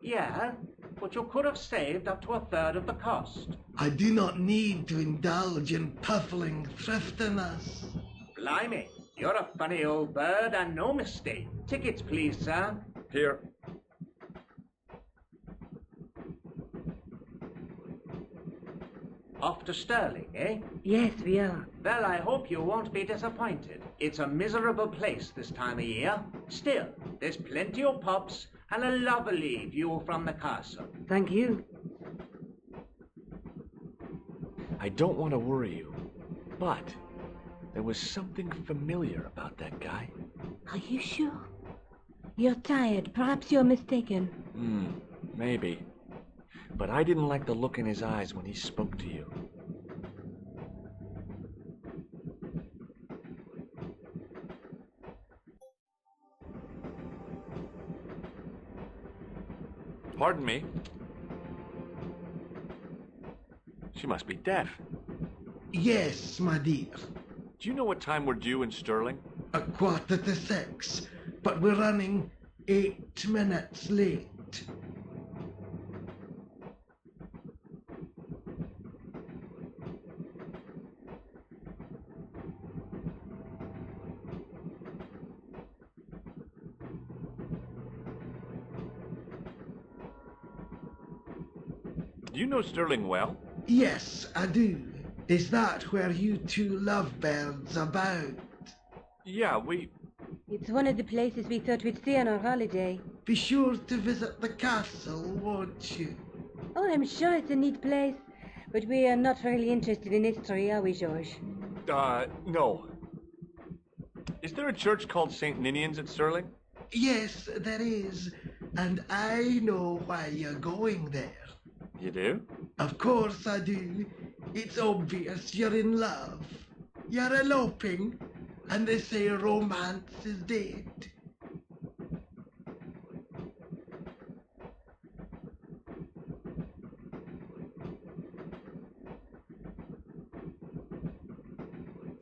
Speaker 10: yeah, but you could have saved up to a third of the cost.
Speaker 11: I do not need to indulge in puffling thriftiness.
Speaker 10: Blimey, you're a funny old bird and no mistake. Tickets, please, sir.
Speaker 1: Here.
Speaker 10: Off to Stirling, eh?
Speaker 5: Yes, we are.
Speaker 10: Well, I hope you won't be disappointed. It's a miserable place this time of year. Still, there's plenty of pubs and a lovely view from the castle.
Speaker 5: Thank you.
Speaker 1: I don't want to worry you, but there was something familiar about that guy.
Speaker 5: Are you sure? You're tired. Perhaps you're mistaken.
Speaker 1: Maybe. But I didn't like the look in his eyes when he spoke to you. Pardon me. She must be deaf.
Speaker 11: Yes, my dear.
Speaker 1: Do you know what time we're due in Stirling?
Speaker 11: 6:15, but we're running 8 minutes late.
Speaker 1: Do you know Stirling well?
Speaker 11: Yes, I do. Is that where you two lovebirds about?
Speaker 1: Yeah,
Speaker 5: It's one of the places we thought we'd stay on our holiday.
Speaker 11: Be sure to visit the castle, won't you?
Speaker 5: Oh, I'm sure it's a neat place. But we are not really interested in history, are we, George?
Speaker 1: No. Is there a church called St. Ninian's at Stirling?
Speaker 11: Yes, there is. And I know why you're going there.
Speaker 1: You do?
Speaker 11: Of course I do. It's obvious you're in love. You're eloping, and they say romance is dead.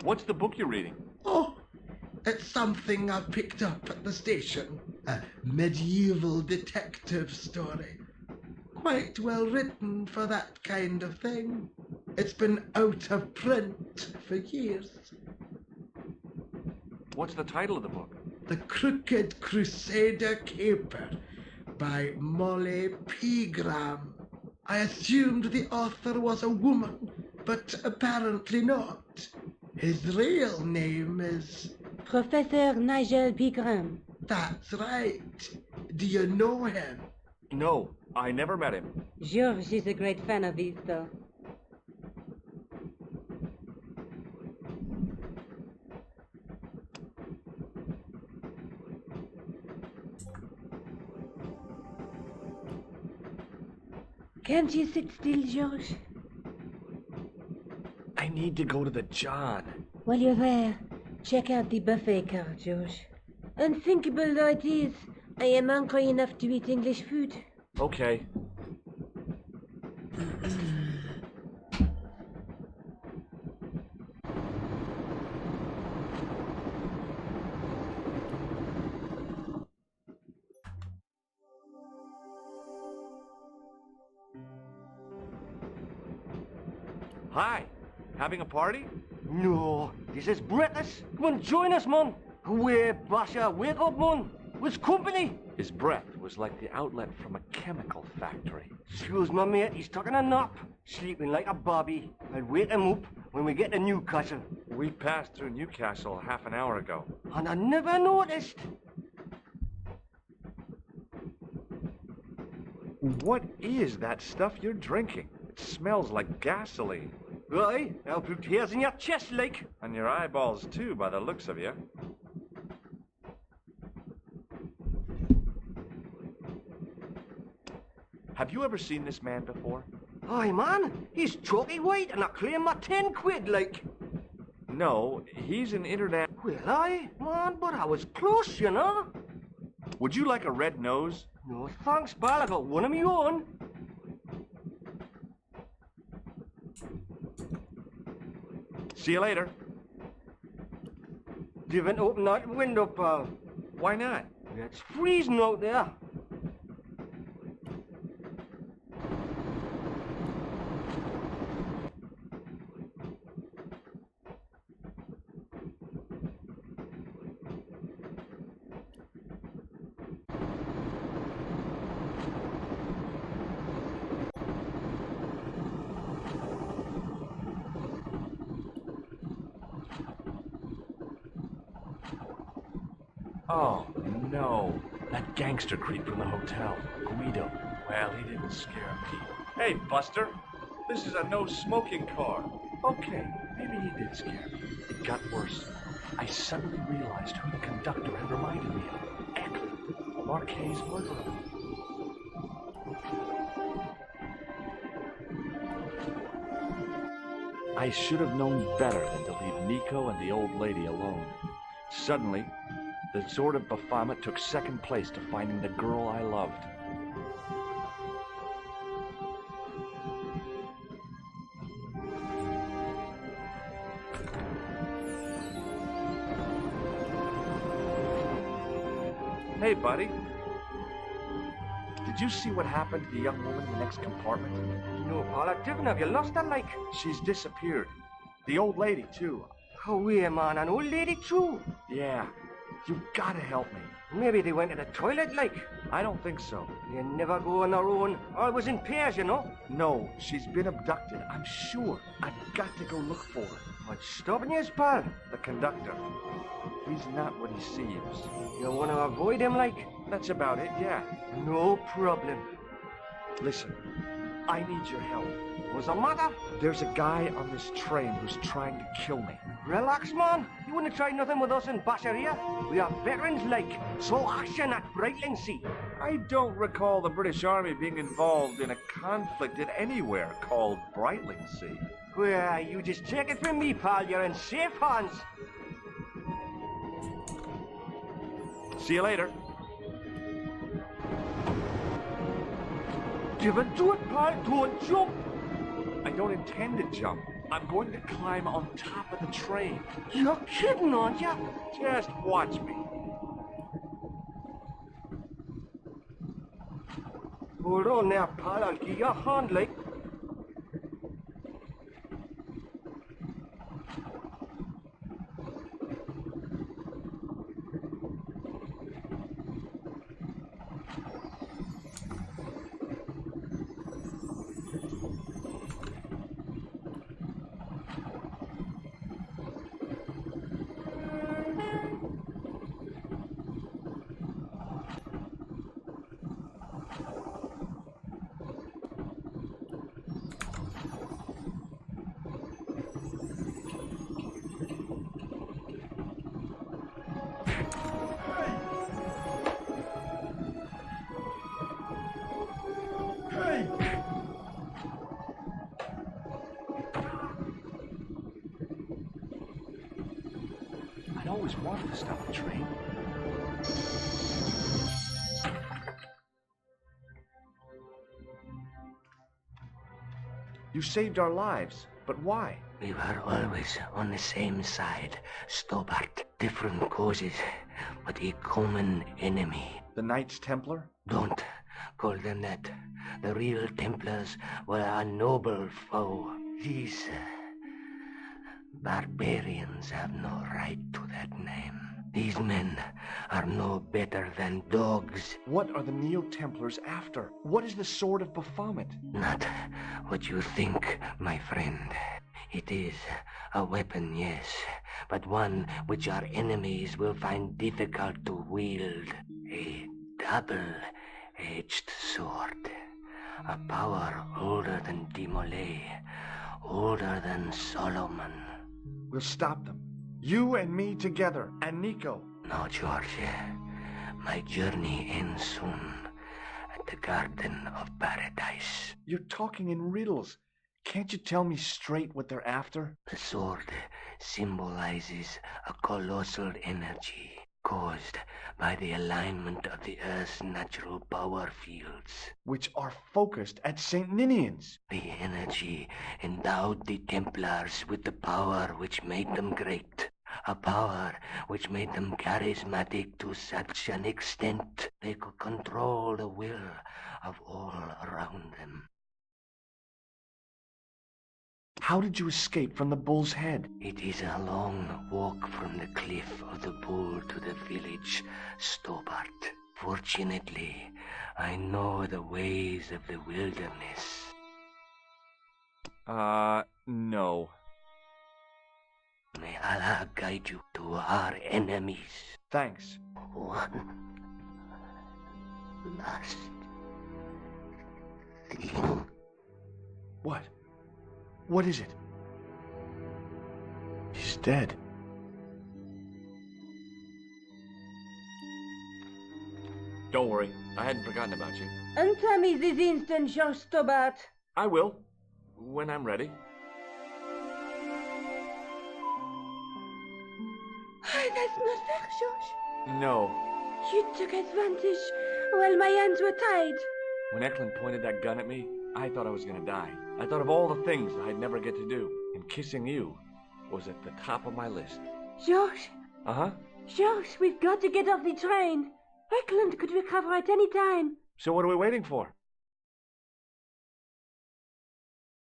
Speaker 1: What's the book you're reading?
Speaker 11: Oh, it's something I picked up at the station. A medieval detective story. Quite well written for that kind of thing. It's been out of print for years.
Speaker 1: What's the title of the book?
Speaker 11: The Crooked Crusader Caper by Molly Pegram. I assumed the author was a woman, but apparently not. His real name is...
Speaker 5: Professor Nigel Pegram.
Speaker 11: That's right. Do you know him?
Speaker 1: No, I never met him.
Speaker 5: George is a great fan of his, though. Can't you sit still, George?
Speaker 1: I need to go to the John.
Speaker 5: While you're there, check out the buffet car, George. Unthinkable though it is, I am hungry enough to eat English food.
Speaker 1: Okay. Hi. Having a party?
Speaker 2: No, this is breakfast. Come on, join us, man. Away, Basha, wake up, man. What's company?
Speaker 1: His breath was like the outlet from a chemical factory.
Speaker 2: Excuse my mate, he's taking a nap. Sleeping like a bobby. I'll wake him up when we get to Newcastle.
Speaker 1: We passed through Newcastle half an hour ago.
Speaker 2: And I never noticed.
Speaker 1: What is that stuff you're drinking? It smells like gasoline.
Speaker 2: Right, I'll put hairs in your chest, like.
Speaker 1: And your eyeballs, too, by the looks of you. Have you ever seen this man before?
Speaker 2: Aye, man, he's chalky white and I claim my 10 quid, like.
Speaker 1: No, he's an internet...
Speaker 2: Well, aye, man, but I was close, you know.
Speaker 1: Would you like a red nose?
Speaker 2: No, thanks, pal, I got one of my own.
Speaker 1: See you later.
Speaker 2: You haven't opened that window, pal.
Speaker 1: Why not?
Speaker 2: It's freezing out there.
Speaker 1: Oh, no. That gangster creep from the hotel, Guido. Well, he didn't scare me. Hey, Buster. This is a no-smoking car. Okay, maybe he did scare me. It got worse. I suddenly realized who the conductor had reminded me of. Eckland, Marquet's murderer. I should have known better than to leave Nico and the old lady alone. Suddenly, the sort of Baphomet took second place to finding the girl I loved. Hey, buddy. Did you see what happened to the young woman in the next compartment?
Speaker 2: No, pal, I didn't. Have you lost her, like?
Speaker 1: She's disappeared. The old lady, too.
Speaker 2: Oh, yeah, man, an old lady, too.
Speaker 1: Yeah. You gotta help me.
Speaker 2: Maybe they went to the toilet, like.
Speaker 1: I don't think so.
Speaker 2: You never go on their own. Always in pairs, you know.
Speaker 1: No, she's been abducted. I'm sure. I've got to go look for her.
Speaker 2: What's stopping you, pal?
Speaker 1: The conductor. He's not what he seems.
Speaker 2: You want to avoid him, like?
Speaker 1: That's about it, yeah.
Speaker 2: No problem.
Speaker 1: Listen, I need your help.
Speaker 2: What's the matter?
Speaker 1: There's a guy on this train who's trying to kill me.
Speaker 2: Relax, man. You wouldn't try nothing with us in Basharia. We are veterans, like. So action at Brightlingsea.
Speaker 1: I don't recall the British Army being involved in a conflict at anywhere called Brightlingsea.
Speaker 2: Well, you just take it from me, pal. You're in safe hands.
Speaker 1: See you later.
Speaker 2: Give it to it, pal. Don't jump.
Speaker 1: I don't intend to jump. I'm going to climb on top of the train.
Speaker 2: You're kidding, aren't you?
Speaker 1: Just watch me.
Speaker 2: Hold on there, pal. I'll give you a hand, like.
Speaker 1: Templars wanted to stop the train. You saved our lives, but why?
Speaker 2: We were always on the same side, Stobart. Different causes, but a common enemy.
Speaker 1: The Knights Templar?
Speaker 2: Don't call them that. The real Templars were a noble foe. These barbarians have no right to that name. These men are no better than dogs.
Speaker 1: What are the Neo-Templars after? What is the Sword of Baphomet?
Speaker 2: Not what you think, my friend. It is a weapon, yes, but one which our enemies will find difficult to wield. A double-edged sword. A power older than Demolay, older than Solomon.
Speaker 1: We'll stop them. You and me together, and Nico.
Speaker 2: No, George. My journey ends soon at the Garden of Paradise.
Speaker 1: You're talking in riddles. Can't you tell me straight what they're after?
Speaker 2: The sword symbolizes a colossal energy caused by the alignment of the Earth's natural power fields,
Speaker 1: which are focused at St. Ninian's.
Speaker 2: The energy endowed the Templars with the power which made them great. A power which made them charismatic to such an extent they could control the will of all around them.
Speaker 1: How did you escape from the Bull's Head?
Speaker 2: It is a long walk from the cliff of the Bull to the village, Stobart. Fortunately, I know the ways of the wilderness.
Speaker 1: No.
Speaker 2: May Allah guide you to our enemies.
Speaker 1: Thanks.
Speaker 2: One last thing.
Speaker 1: What? What is it? He's dead. Don't worry, I hadn't forgotten about you.
Speaker 5: Answer me this instant, Jean Stobart.
Speaker 1: I will, when I'm ready.
Speaker 5: That's not fair, George.
Speaker 1: No.
Speaker 5: You took advantage while my hands were tied.
Speaker 1: When Eklund pointed that gun at me, I thought I was gonna die. I thought of all the things I'd never get to do, and kissing you was at the top of my list.
Speaker 5: George?
Speaker 1: Uh-huh?
Speaker 5: George, we've got to get off the train. Eklund could recover at any time.
Speaker 1: So what are we waiting for?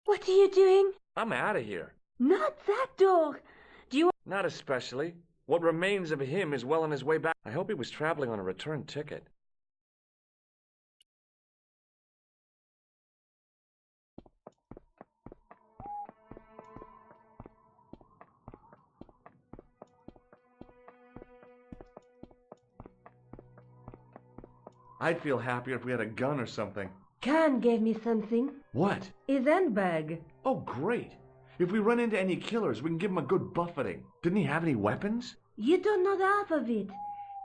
Speaker 5: What are you doing?
Speaker 1: I'm out of here.
Speaker 5: Not that door. Do you...
Speaker 1: Not especially. What remains of him is well on his way back. I hope he was traveling on a return ticket. I'd feel happier if we had a gun or something.
Speaker 5: Khan gave me something.
Speaker 1: What?
Speaker 5: His handbag.
Speaker 1: Oh, great. If we run into any killers, we can give them a good buffeting. Didn't he have any weapons?
Speaker 5: You don't know the half of it.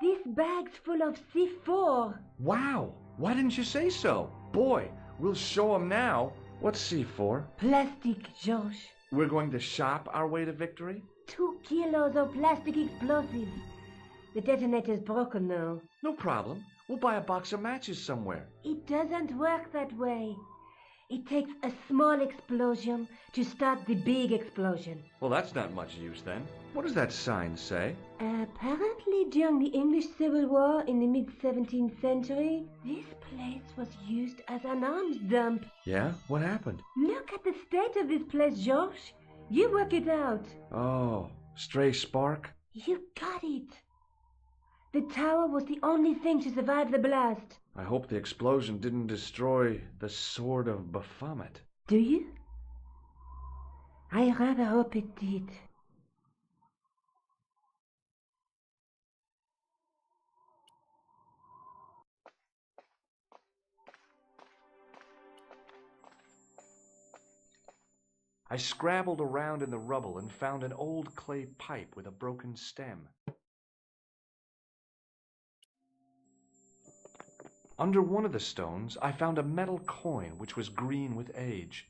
Speaker 5: This bag's full of C4.
Speaker 1: Wow. Why didn't you say so? Boy, we'll show them now. What's C4?
Speaker 5: Plastic, George.
Speaker 1: We're going to shop our way to victory?
Speaker 5: 2 kilos of plastic explosives. The detonator's broken now.
Speaker 1: No problem. We'll buy a box of matches somewhere.
Speaker 5: It doesn't work that way. It takes a small explosion to start the big explosion.
Speaker 1: Well, that's not much use then. What does that sign say?
Speaker 5: Apparently during the English Civil War in the mid-17th century, this place was used as an arms dump.
Speaker 1: Yeah? What happened?
Speaker 5: Look at the state of this place, George. You work it out.
Speaker 1: Oh, stray spark?
Speaker 5: You got it. The tower was the only thing to survive the blast.
Speaker 1: I hope the explosion didn't destroy the Sword of Baphomet.
Speaker 5: Do you? I rather hope it did.
Speaker 1: I scrabbled around in the rubble and found an old clay pipe with a broken stem. Under one of the stones, I found a metal coin which was green with age.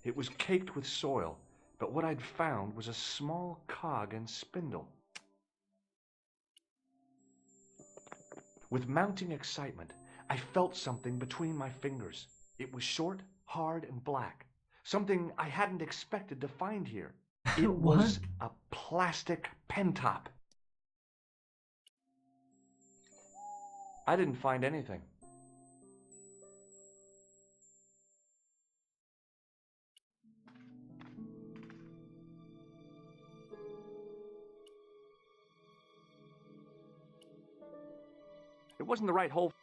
Speaker 1: It was caked with soil, but what I'd found was a small cog and spindle. With mounting excitement, I felt something between my fingers. It was short, hard, and black. Something I hadn't expected to find here. It was a plastic pentop. I didn't find anything. It wasn't the right hole.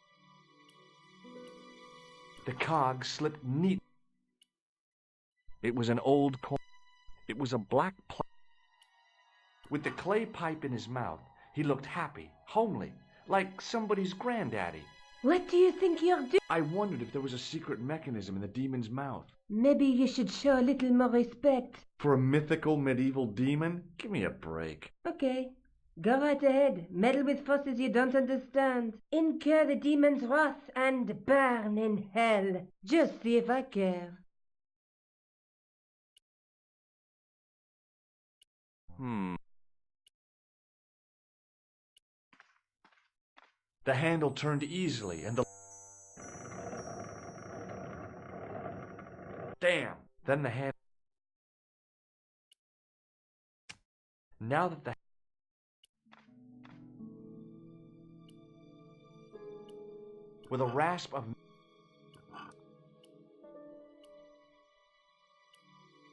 Speaker 1: The cog slipped neat. It was an old coin. It was a black with the clay pipe in his mouth. He looked happy, homely, like somebody's granddaddy.
Speaker 5: What do you think you're doing?
Speaker 1: I wondered if there was a secret mechanism in the demon's mouth.
Speaker 5: Maybe you should show a little more respect.
Speaker 1: For a mythical medieval demon? Give me a break.
Speaker 5: Okay. Go right ahead. Meddle with forces you don't understand. Incur the demon's wrath and burn in hell. Just see if I care.
Speaker 1: The handle turned easily and the... Damn! Then the hand... Now that the... With a rasp of...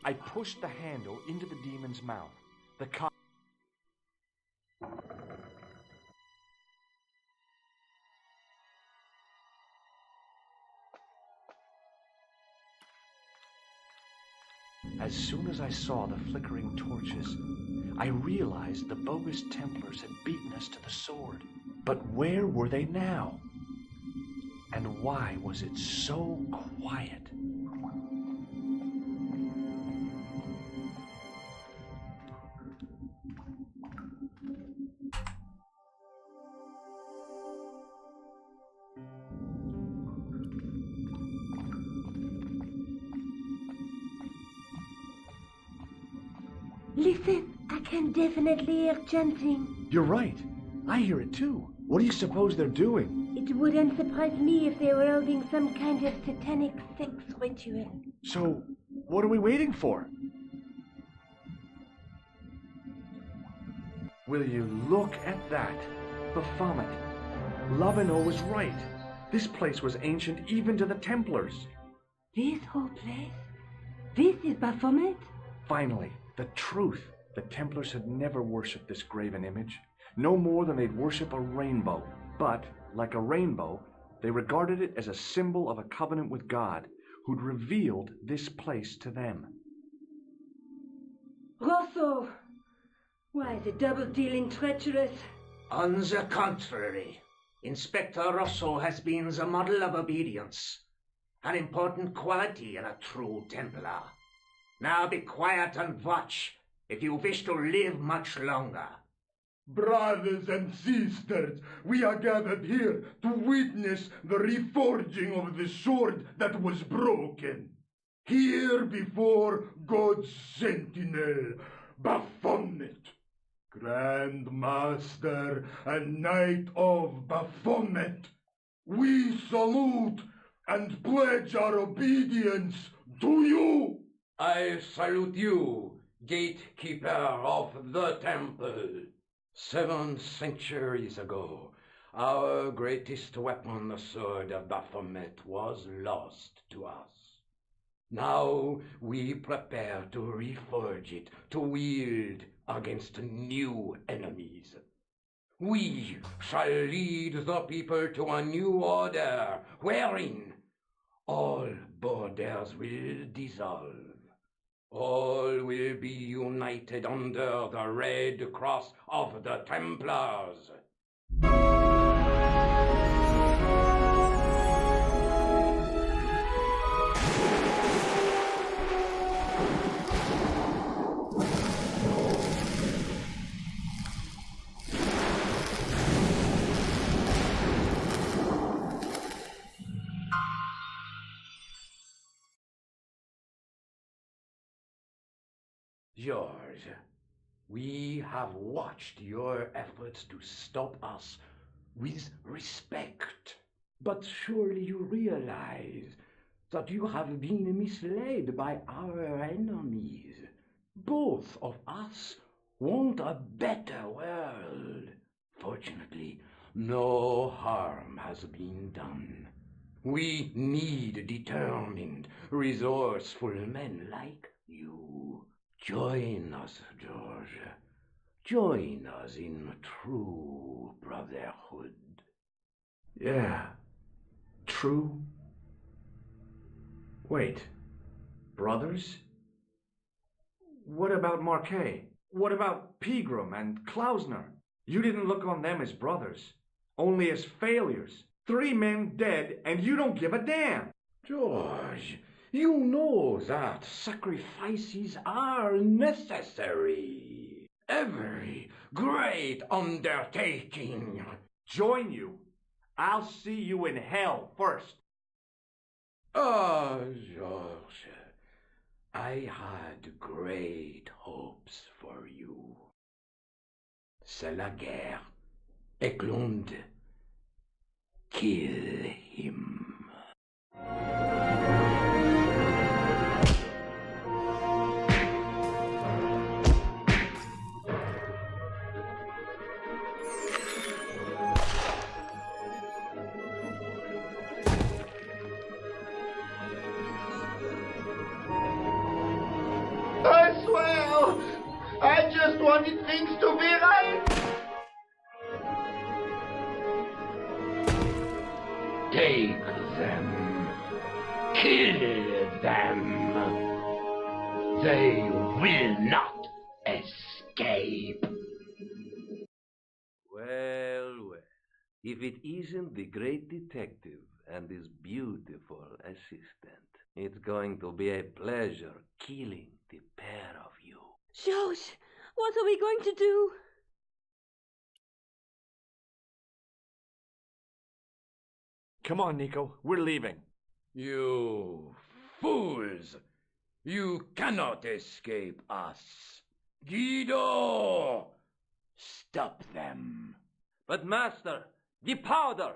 Speaker 1: I pushed the handle into the demon's mouth. The cog... As soon as I saw the flickering torches, I realized the bogus Templars had beaten us to the sword. But where were they now? And why was it so quiet?
Speaker 5: Listen, I can definitely hear chanting.
Speaker 1: You're right. I hear it too. What do you suppose they're doing?
Speaker 5: It wouldn't surprise me if they were holding some kind of satanic sex ritual.
Speaker 1: So, what are we waiting for? Will you look at that? Baphomet. Lavino was right. This place was ancient even to the Templars.
Speaker 5: This whole place? This is Baphomet?
Speaker 1: Finally, the truth. The Templars had never worshipped this graven image, no more than they'd worship a rainbow. But, like a rainbow, they regarded it as a symbol of a covenant with God, who'd revealed this place to them.
Speaker 5: Rosso! Why, the double-dealing treacherous?
Speaker 10: On the contrary, Inspector Rosso has been the model of obedience, an important quality in a true Templar. Now be quiet and watch, if you wish to live much longer.
Speaker 4: Brothers and sisters, we are gathered here to witness the reforging of the sword that was broken. Here before God's sentinel, Baphomet, Grand Master and Knight of Baphomet, we salute and pledge our obedience to you.
Speaker 12: I salute you, gatekeeper of the temple. 7 centuries ago, our greatest weapon, the sword of Baphomet, was lost to us. Now we prepare to reforge it, to wield against new enemies. We shall lead the people to a new order, wherein all borders will dissolve. All will be united under the red cross of the Templars. George, we have watched your efforts to stop us with respect. But surely you realize that you have been misled by our enemies. Both of us want a better world. Fortunately, no harm has been done. We need determined, resourceful men like you. Join us, George. Join us in true brotherhood.
Speaker 1: Yeah. True. Wait. Brothers? What about Marquet? What about Pegram and Klausner? You didn't look on them as brothers, only as failures. 3 men dead, and you don't give a damn.
Speaker 12: George, you know that sacrifices are necessary. Every great undertaking.
Speaker 1: Join you. I'll see you in hell first.
Speaker 12: Ah, George, I had great hopes for you. C'est la guerre. Eklund, kill him.
Speaker 13: I swear, I just wanted things to be right.
Speaker 12: Take them. Kill them. They will not escape.
Speaker 2: Well, well. If it isn't the great detective and his beautiful assistant, it's going to be a pleasure killing the pair of you.
Speaker 5: George, what are we going to do?
Speaker 1: Come on, Nico. We're leaving.
Speaker 12: You fools! You cannot escape us. Guido! Stop them.
Speaker 2: But, Master, the powder!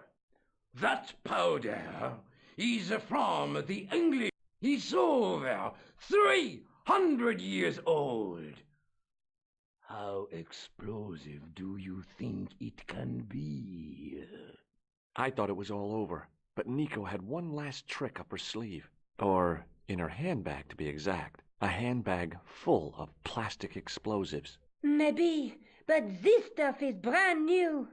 Speaker 12: That powder is from the English. It's over 300 years old. How explosive do you think it can be?
Speaker 1: I thought it was all over, but Nico had one last trick up her sleeve. Or in her handbag, to be exact. A handbag full of plastic explosives.
Speaker 5: Maybe, but this stuff is brand new.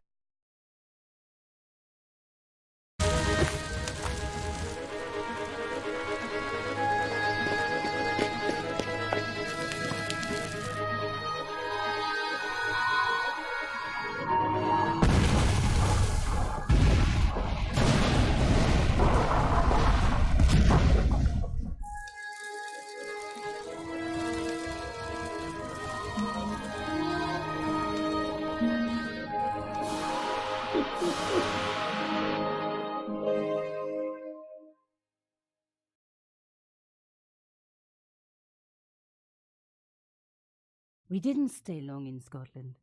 Speaker 14: We didn't stay long in Scotland.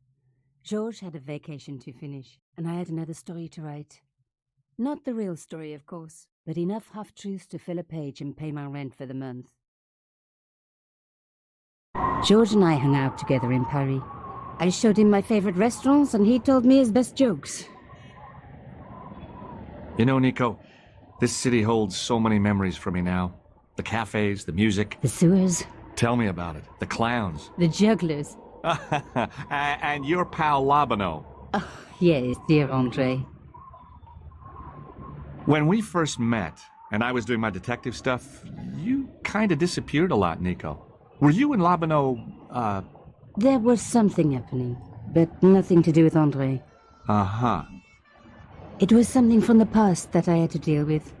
Speaker 14: George had a vacation to finish, and I had another story to write. Not the real story, of course, but enough half-truths to fill a page and pay my rent for the month. George and I hung out together in Paris. I showed him my favorite restaurants, and he told me his best jokes.
Speaker 1: You know, Nico, this city holds so many memories for me now. The cafes, the music.
Speaker 14: The sewers.
Speaker 1: Tell me about it. The clowns.
Speaker 14: The jugglers.
Speaker 1: And your pal Labano.
Speaker 14: Oh, yes, dear Andre.
Speaker 1: When we first met, and I was doing my detective stuff, you kind of disappeared a lot, Nico. Were you and Labano,
Speaker 14: There was something happening, but nothing to do with Andre.
Speaker 1: Uh-huh.
Speaker 14: It was something from the past that I had to deal with,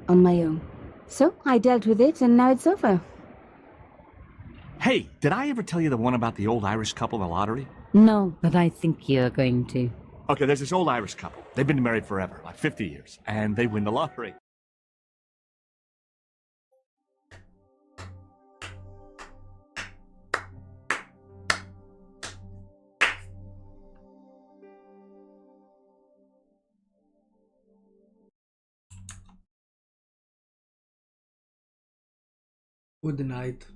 Speaker 14: on my own. So I dealt with it, and now it's over.
Speaker 1: Hey, did I ever tell you the one about the old Irish couple in the lottery?
Speaker 14: No, but I think you're going to.
Speaker 1: Okay, there's this old Irish couple. They've been married forever, like 50 years, and they win the lottery.
Speaker 9: Good night.